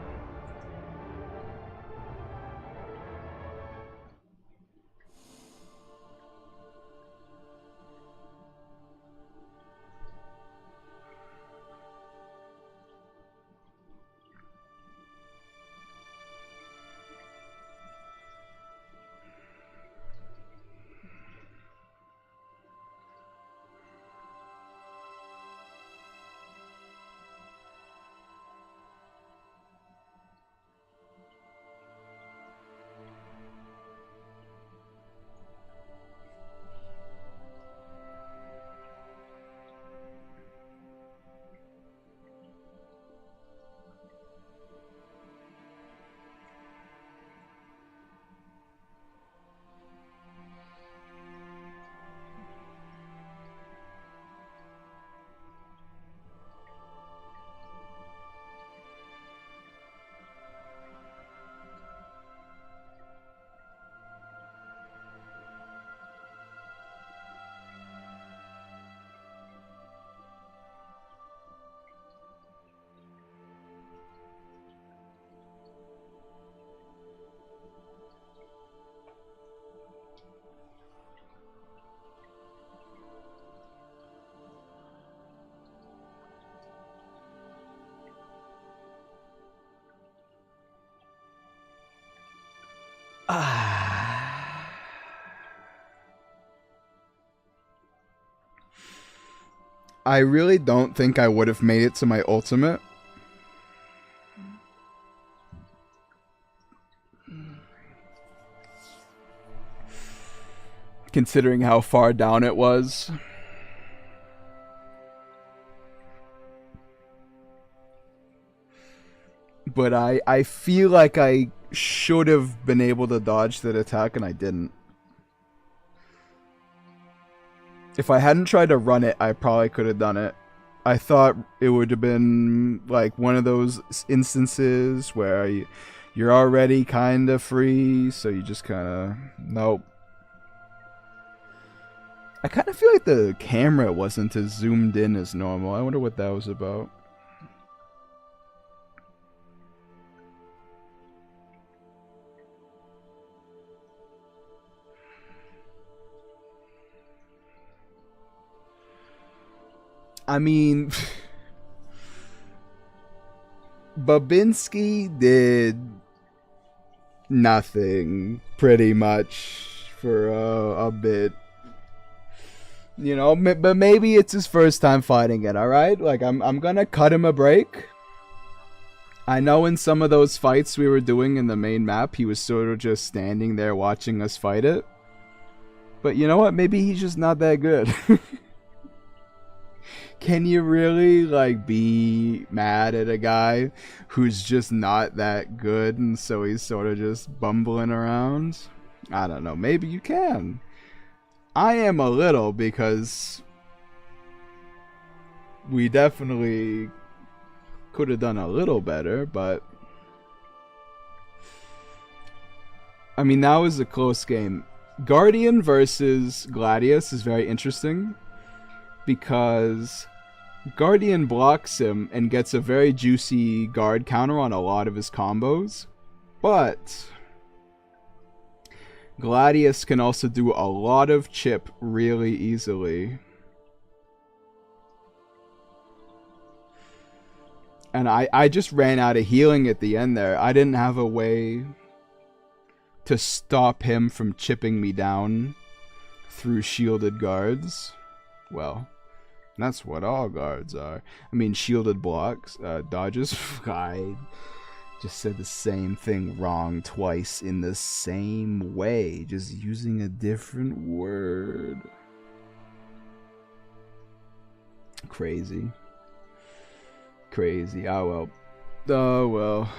I really don't think I would have made it to my ultimate. Considering how far down it was. But I feel like I should have been able to dodge that attack and I didn't. If I hadn't tried to run it, I probably could have done it. I thought it would have been like one of those instances where you're already kind of free, so you just kind of... Nope. I kind of feel like the camera wasn't as zoomed in as normal. I wonder what that was about. I mean, Babinski did nothing pretty much for a bit. You know, but maybe it's his first time fighting it, alright? Like, I'm gonna cut him a break. I know in some of those fights we were doing in the main map, he was sort of just standing there watching us fight it. But you know what? Maybe he's just not that good. Can you really, like, be mad at a guy who's just not that good and so he's sort of just bumbling around? I don't know. Maybe you can. I am a little, because we definitely could have done a little better, but I mean, that was a close game. Guardian versus Gladius is very interesting because Guardian blocks him and gets a very juicy guard counter on a lot of his combos, but Gladius can also do a lot of chip really easily. And I just ran out of healing at the end there. I didn't have a way to stop him from chipping me down through shielded guards. Well, that's what all guards are. I mean, shielded blocks, dodges. I just said the same thing wrong twice in the same way, just using a different word. Crazy. Crazy. Oh well. Oh well.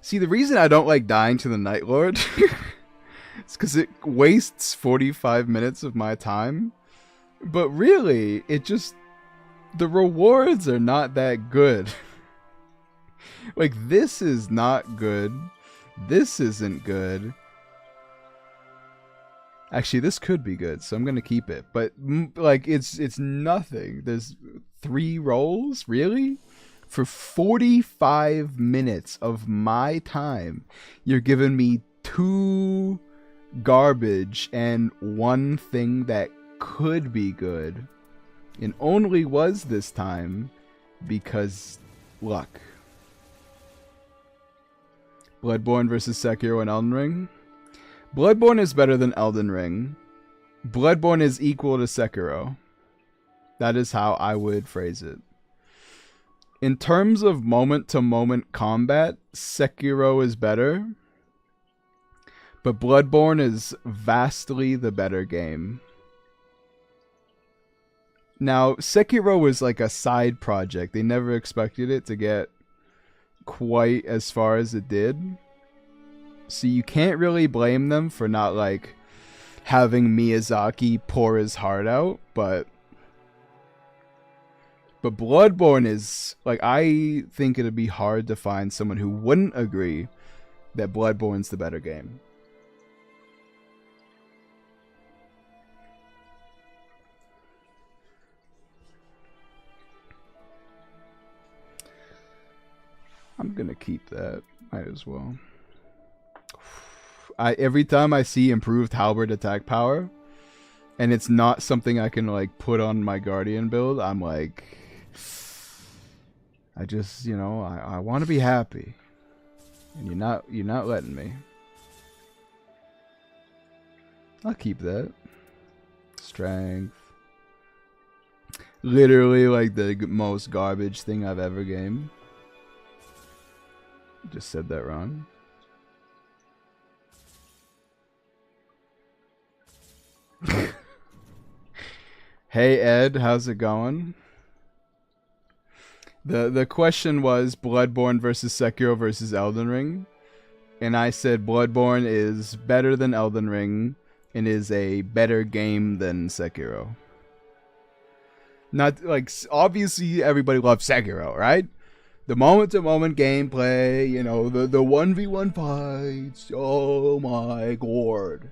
See, the reason I don't like dying to the Night Lord is because it wastes 45 minutes of my time. But really, it just... the rewards are not that good. Like, this is not good. This isn't good. Actually, this could be good, so I'm gonna keep it. But, like, it's nothing. There's 3 rolls? Really? For 45 minutes of my time, you're giving me 2 garbage and 1 thing that could be good. And only was this time because luck. Bloodborne versus Sekiro and Elden Ring. Bloodborne is better than Elden Ring. Bloodborne is equal to Sekiro. That is how I would phrase it. In terms of moment-to-moment combat, Sekiro is better. But Bloodborne is vastly the better game. Now, Sekiro was like a side project. They never expected it to get quite as far as it did. So you can't really blame them for not, like, having Miyazaki pour his heart out, but Bloodborne is, like, I think it'd be hard to find someone who wouldn't agree that Bloodborne's the better game. I'm gonna keep that. Might as well. Every time I see improved halberd attack power, and it's not something I can, like, put on my Guardian build, I'm like, I just, you know, I want to be happy. And you're not letting me. I'll keep that. Strength. Literally like the most garbage thing I've ever gamed. Just said that wrong. Hey Ed, how's it going? The question was Bloodborne versus Sekiro versus Elden Ring. And I said Bloodborne is better than Elden Ring and is a better game than Sekiro. Not like, obviously everybody loves Sekiro, right? The moment-to-moment gameplay, you know, the 1v1 fights. Oh my god.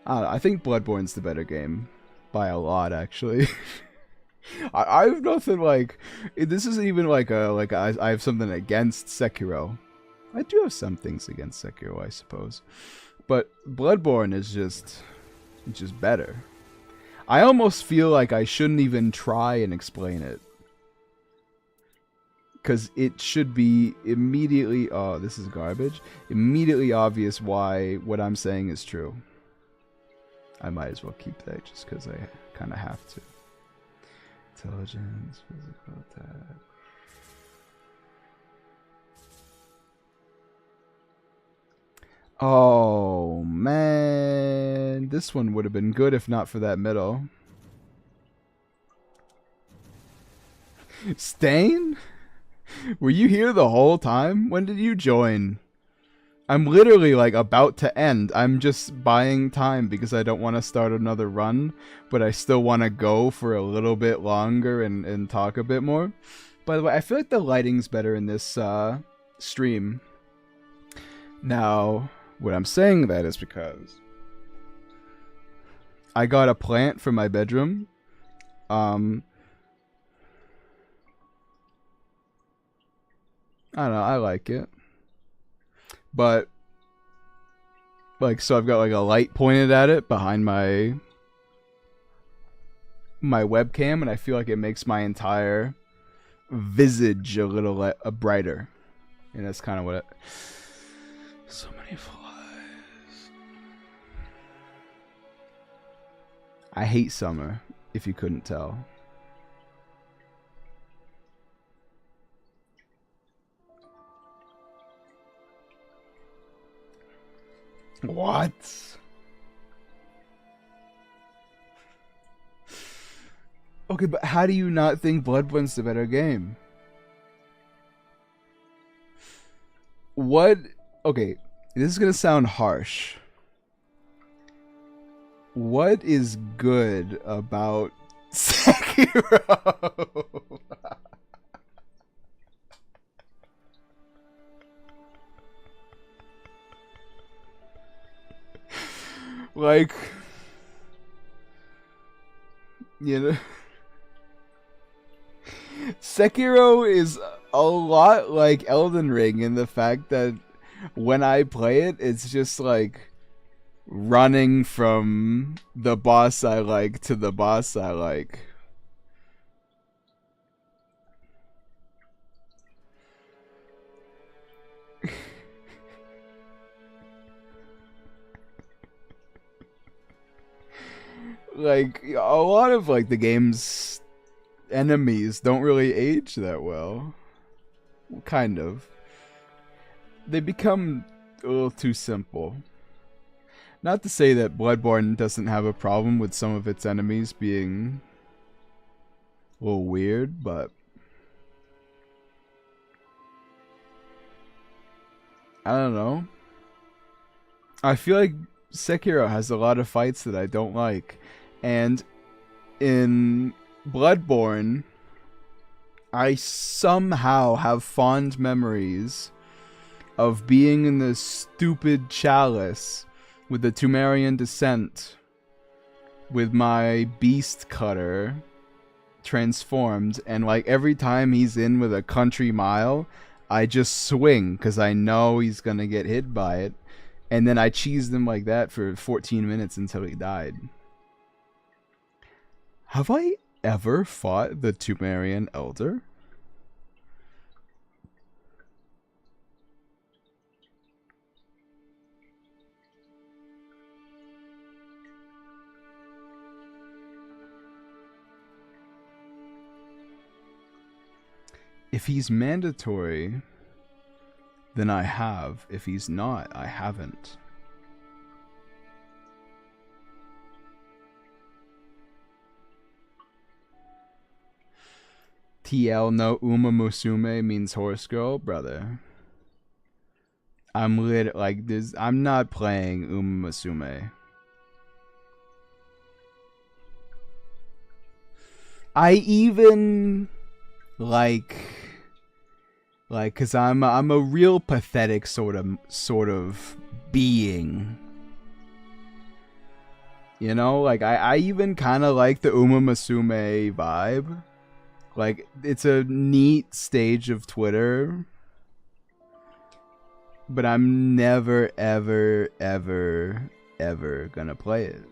I think Bloodborne's the better game. By a lot, actually. I have nothing like... This isn't even like I have something against Sekiro. I do have some things against Sekiro, I suppose. But Bloodborne is just better. I almost feel like I shouldn't even try and explain it. Because it should be immediately... Oh, this is garbage. Immediately obvious why what I'm saying is true. I might as well keep that just because I kind of have to. Intelligence, physical attack. Oh, man. This one would have been good if not for that middle. Stain? Were you here the whole time? When did you join? I'm literally like about to end. I'm just buying time because I don't want to start another run, but I still want to go for a little bit longer and talk a bit more. By the way, I feel like the lighting's better in this stream. Now, what I'm saying that is because I got a plant for my bedroom. I don't know, I like it. But, like, so I've got like a light pointed at it behind my webcam, and I feel like it makes my entire visage a little brighter. And that's kind of what it... So many flies. I hate summer, if you couldn't tell. What? Okay, but how do you not think Bloodborne's the better game? What? Okay, this is gonna sound harsh. What is good about Sekiro? Like, you know, Sekiro is a lot like Elden Ring in the fact that when I play it, it's just like running from the boss I like to the boss I like. Like, a lot of like the game's enemies don't really age that well. Kind of. They become a little too simple. Not to say that Bloodborne doesn't have a problem with some of its enemies being a little weird, but I don't know. I feel like Sekiro has a lot of fights that I don't like. And in Bloodborne, I somehow have fond memories of being in this stupid chalice with the Tumerian descent with my beast cutter transformed, and like every time he's in with a country mile, I just swing because I know he's gonna get hit by it, and then I cheesed him like that for 14 minutes until he died. Have I ever fought the Tumerian Elder? If he's mandatory, then I have. If he's not, I haven't. TL no Uma Musume means horse girl, brother. I'm lit like this. I'm not playing Uma Musume. I even cause I'm a real pathetic sort of being. You know, like I even kind of like the Uma Musume vibe. Like it's a neat stage of Twitter. But I'm never ever gonna play it.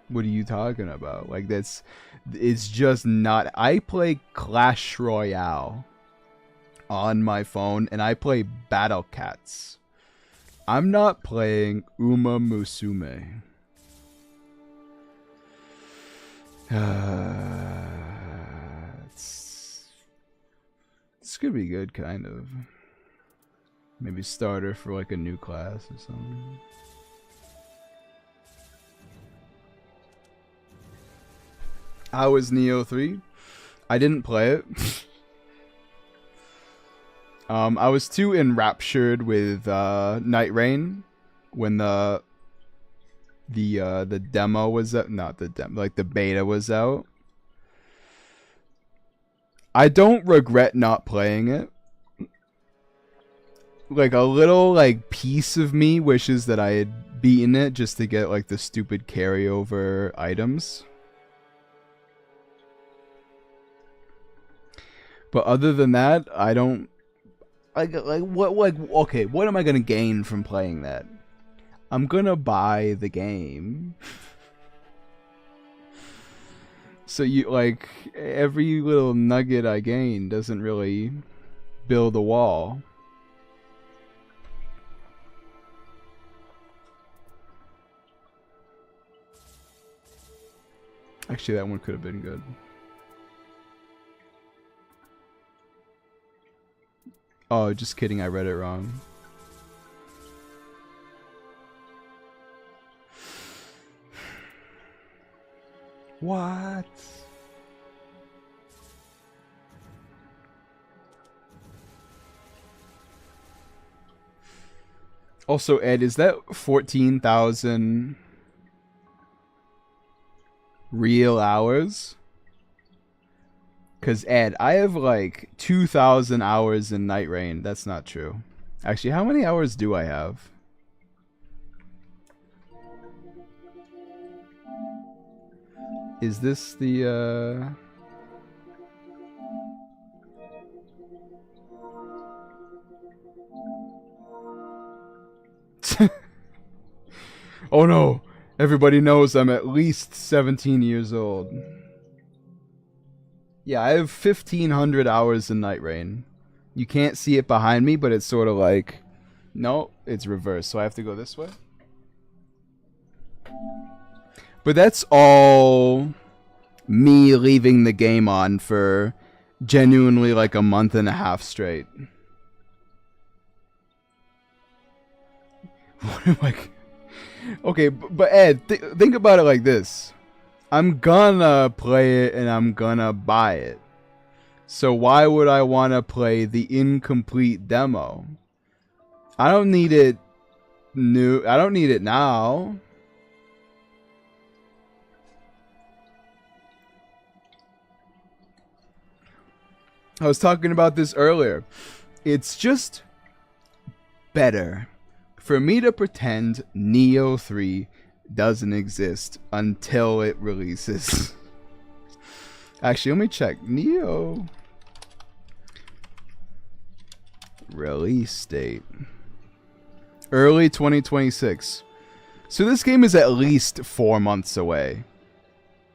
What are you talking about? Like it's just not. I play Clash Royale on my phone and I play Battle Cats. I'm not playing Uma Musume. It's gonna be good, kind of. Maybe starter for like a new class or something. How was Neo 3? I didn't play it. I was too enraptured with Nightreign when the demo was out. Not the demo, like the beta was out. I don't regret not playing it. Like a little like piece of me wishes that I had beaten it just to get like the stupid carryover items. But other than that, I don't okay, what am I gonna gain from playing that? I'm gonna buy the game. So you like every little nugget I gain doesn't really build a wall. Actually, that one could have been good. Oh, just kidding, I read it wrong. What? Also, Ed, is that 14,000 real hours? Because, Ed, I have like 2,000 hours in Nightreign. That's not true. Actually, how many hours do I have? Is this the, Oh no! Everybody knows I'm at least 17 years old. Yeah, I have 1,500 hours in Nightreign. You can't see it behind me, but it's sort of like... No, it's reversed, so I have to go this way. But that's all me leaving the game on for genuinely like a month and a half straight. What am I... Okay, but Ed, think about it like this. I'm gonna play it and I'm gonna buy it. So why would I want to play the incomplete demo? I don't need it new. I don't need it now. I was talking about this earlier. It's just better for me to pretend Neo 3 doesn't exist until it releases. Actually, let me check. Neo release date. Early 2026. So this game is at least 4 months away.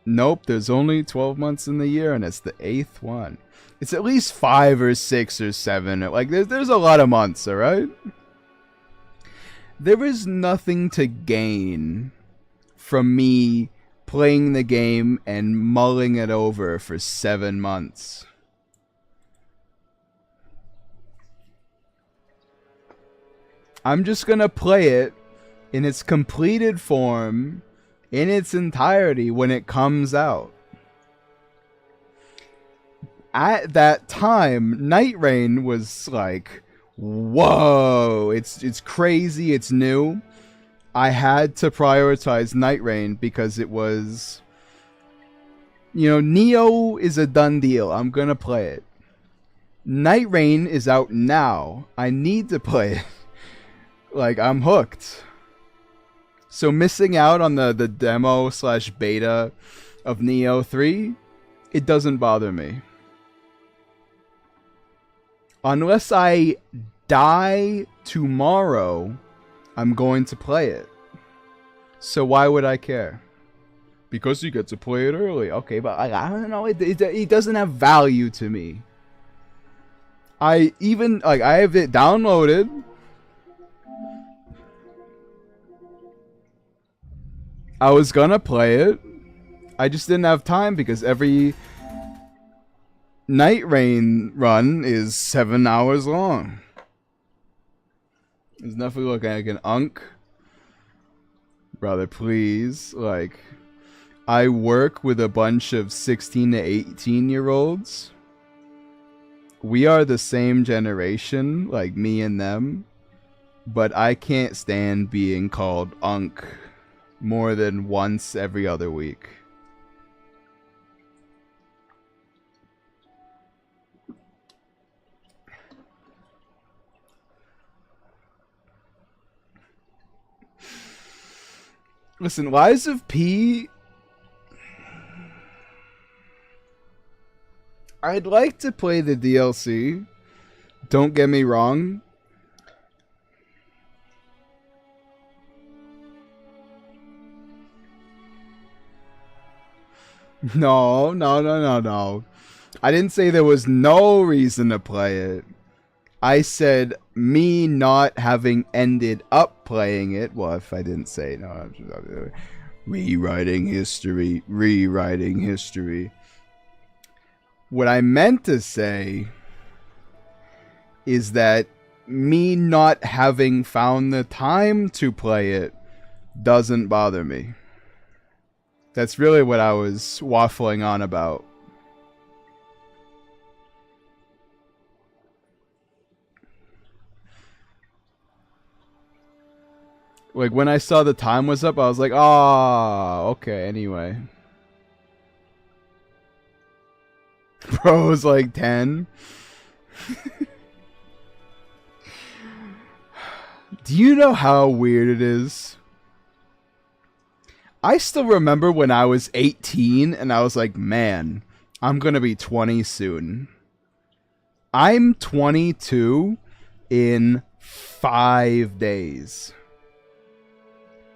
Nope, there's only 12 months in the year and it's the 8th one. It's at least 5 or 6 or 7. Like there's a lot of months, alright? There is nothing to gain from me playing the game and mulling it over for 7 months. I'm just gonna play it in its completed form, in its entirety, when it comes out. At that time, Nightreign was like, whoa, it's crazy, it's new. I had to prioritize Nightreign because it was, you know, Neo is a done deal. I'm gonna play it. Nightreign is out now. I need to play it. Like, I'm hooked. So missing out on the demo / beta of Neo 3, it doesn't bother me. Unless I die tomorrow, I'm going to play it. So why would I care? Because you get to play it early. Okay, but I don't know. It doesn't have value to me. I have it downloaded. I was gonna play it. I just didn't have time because every Nightreign run is 7 hours long. It's definitely looking like an unk. Brother, please. Like, I work with a bunch of 16 to 18-year-olds. We are the same generation, like me and them. But I can't stand being called unk more than once every other week. Listen, Lies of P, I'd like to play the DLC. Don't get me wrong. No. I didn't say there was no reason to play it. I said me not having ended up playing it. Well, if I didn't say no, I'm just rewriting history. What I meant to say is that me not having found the time to play it doesn't bother me. That's really what I was waffling on about. Like, when I saw the time was up, I was like, oh, okay, anyway. Bro was like 10. Do you know how weird it is? I still remember when I was 18 and I was like, man, I'm gonna be 20 soon. I'm 22 in 5 days.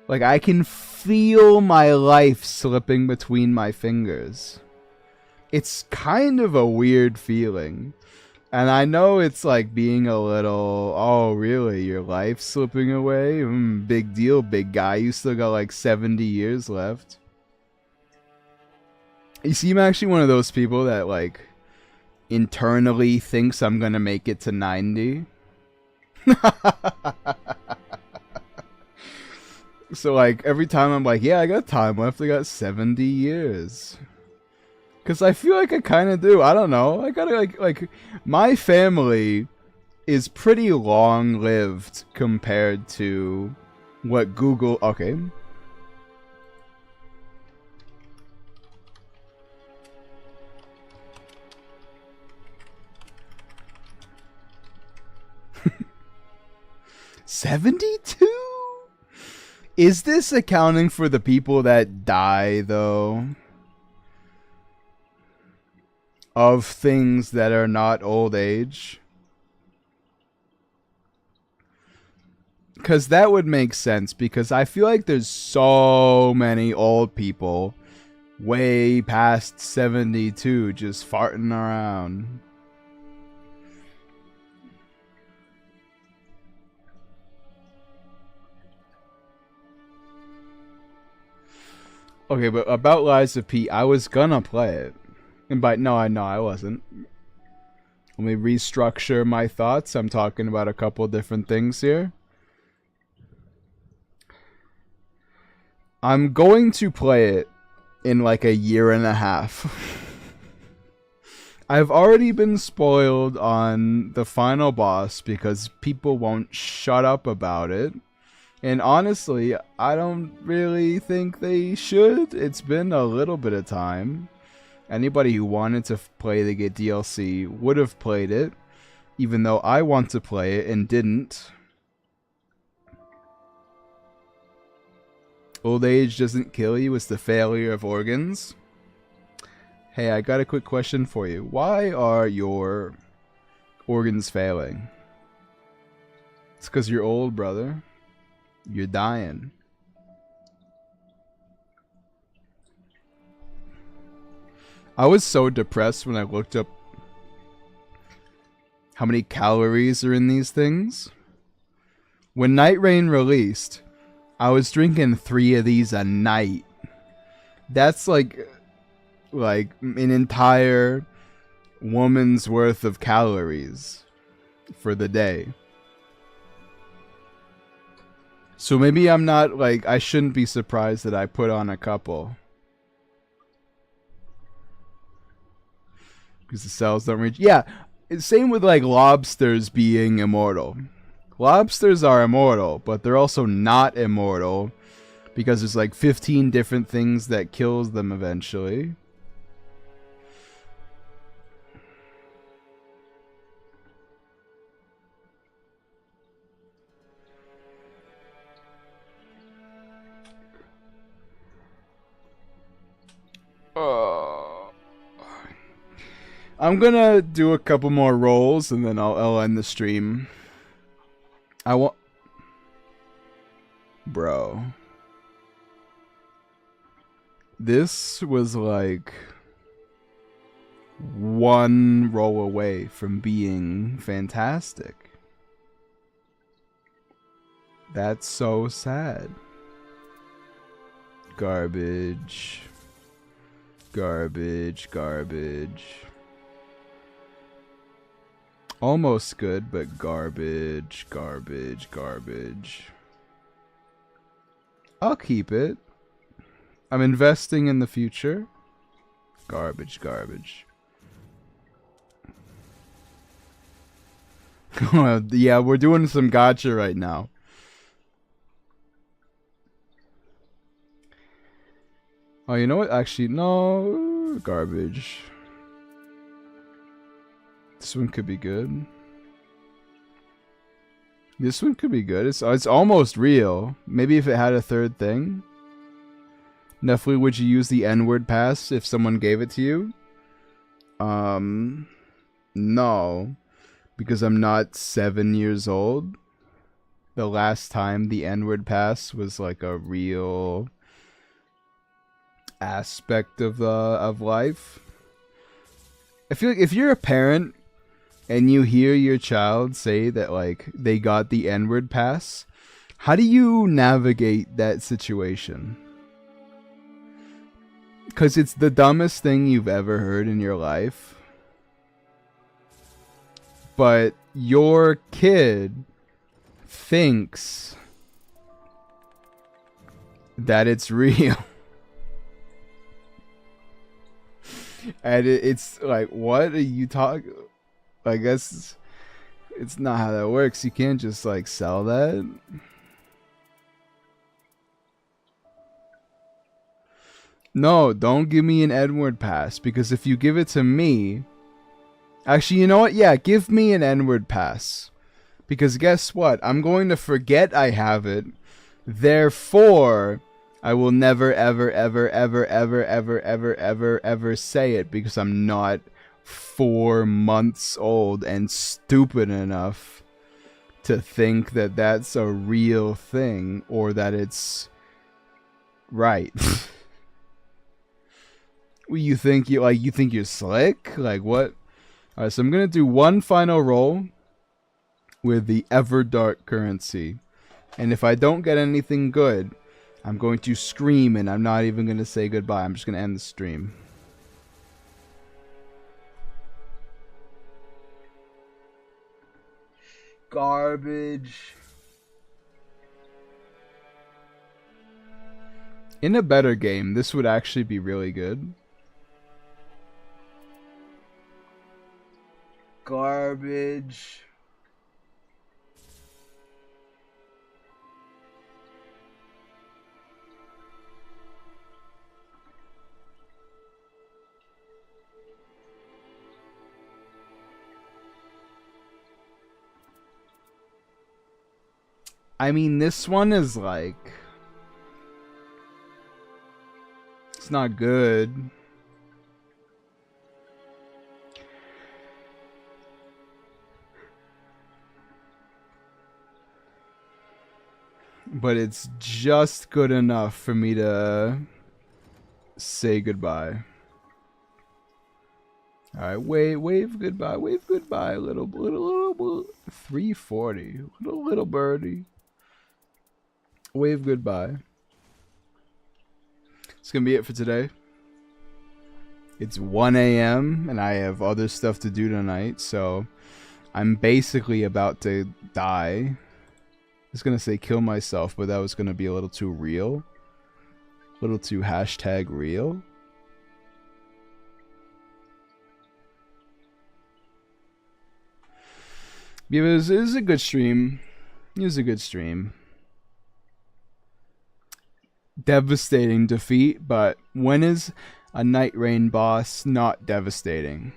Like, I can feel my life slipping between my fingers. It's kind of a weird feeling. And I know it's like being a little, oh, really? Your life's slipping away? Big deal, big guy. You still got like 70 years left. You see, I'm actually one of those people that, like, internally thinks I'm gonna make it to 90. So, like, every time I'm like, yeah, I got time left. I got 70 years. Because I feel like I kind of do. I don't know. I gotta, like, my family is pretty long-lived compared to what Google... Okay. $72? Is this accounting for the people that die, though? Of things that are not old age? Because that would make sense, because I feel like there's so many old people way past 72 just farting around. Okay, but about Lies of P, I was gonna play it. And no, I wasn't. Let me restructure my thoughts. I'm talking about a couple different things here. I'm going to play it in like a year and a half. I've already been spoiled on the final boss because people won't shut up about it. And honestly, I don't really think they should. It's been a little bit of time. Anybody who wanted to play the DLC would have played it, even though I want to play it and didn't. Old age doesn't kill you, it's the failure of organs. Hey, I got a quick question for you. Why are your organs failing? It's because you're old, brother. You're dying. I was so depressed when I looked up how many calories are in these things. When Nightreign released, I was drinking 3 of these a night. That's like an entire woman's worth of calories for the day. So maybe I'm not like, I shouldn't be surprised that I put on a couple. Because the cells don't reach. Yeah, same with like lobsters being immortal. Lobsters are immortal, but they're also not immortal because there's like 15 different things that kills them eventually. I'm gonna do a couple more rolls and then I'll end the stream. I want... Bro. This was like 1 roll away from being fantastic. That's so sad. Garbage. Garbage, garbage. Almost good, but garbage, garbage, garbage. I'll keep it. I'm investing in the future. Garbage, garbage. Yeah, we're doing some gacha right now. Oh, you know what? Actually, no. Garbage. This one could be good. This one could be good. It's almost real. Maybe if it had a 3rd thing. Nephilim, would you use the N-word pass if someone gave it to you? No. Because I'm not 7 years old. The last time the N-word pass was like a real aspect of life. I feel like if you're a parent and you hear your child say that like they got the N-word pass, how do you navigate that situation? Because it's the dumbest thing you've ever heard in your life. But your kid thinks that it's real. And it's like, what are you talking? I guess it's not how that works. You can't just like sell that. No, don't give me an N-word pass, because if you give it to me... Actually, you know what? Yeah, give me an N-word pass. Because guess what? I'm going to forget I have it. Therefore, I will never, ever, ever, ever, ever, ever, ever, ever, ever say it, because I'm not 4 months old and stupid enough to think that that's a real thing or that it's right. You think you're slick? Like what? Alright, so I'm gonna do one final roll with the Everdark currency. And if I don't get anything good, I'm going to scream and I'm not even gonna say goodbye. I'm just gonna end the stream. Garbage. In a better game, this would actually be really good. Garbage. I mean, this one is like... It's not good. But it's just good enough for me to say goodbye. Alright, wave goodbye, little 340, little birdie. Wave goodbye. It's gonna be it for today. It's 1 a.m. and I have other stuff to do tonight, so I'm basically about to die. I was gonna say kill myself, but that was gonna be a little too real. A little too #real. Yeah, it was a good stream. It was a good stream. Devastating defeat, but when is a Nightreign boss not devastating?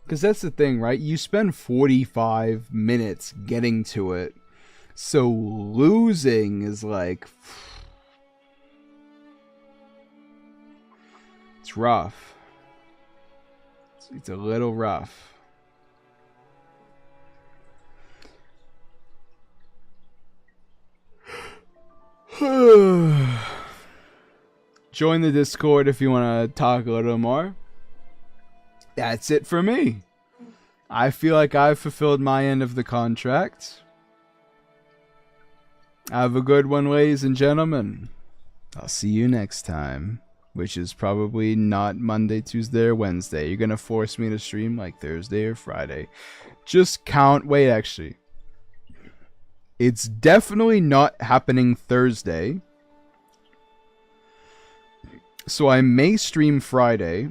Because that's the thing, right? You spend 45 minutes getting to it. So losing is like... It's rough. It's a little rough. Join the Discord if you want to talk a little more. That's it for me. I feel like I've fulfilled my end of the contract. Have a good one, ladies and gentlemen. I'll see you next time, which is probably not Monday, Tuesday, or Wednesday. You're going to force me to stream like Thursday or Friday. Just count. Wait, actually. It's definitely not happening Thursday. So I may stream Friday.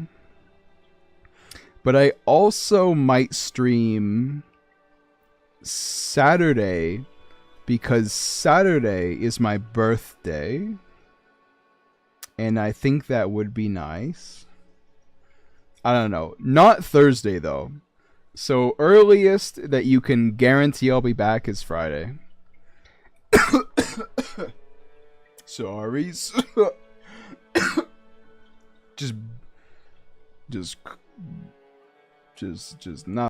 But I also might stream Saturday. Because Saturday is my birthday. And I think that would be nice. I don't know. Not Thursday, though. So earliest that you can guarantee I'll be back is Friday. Sorry. just not.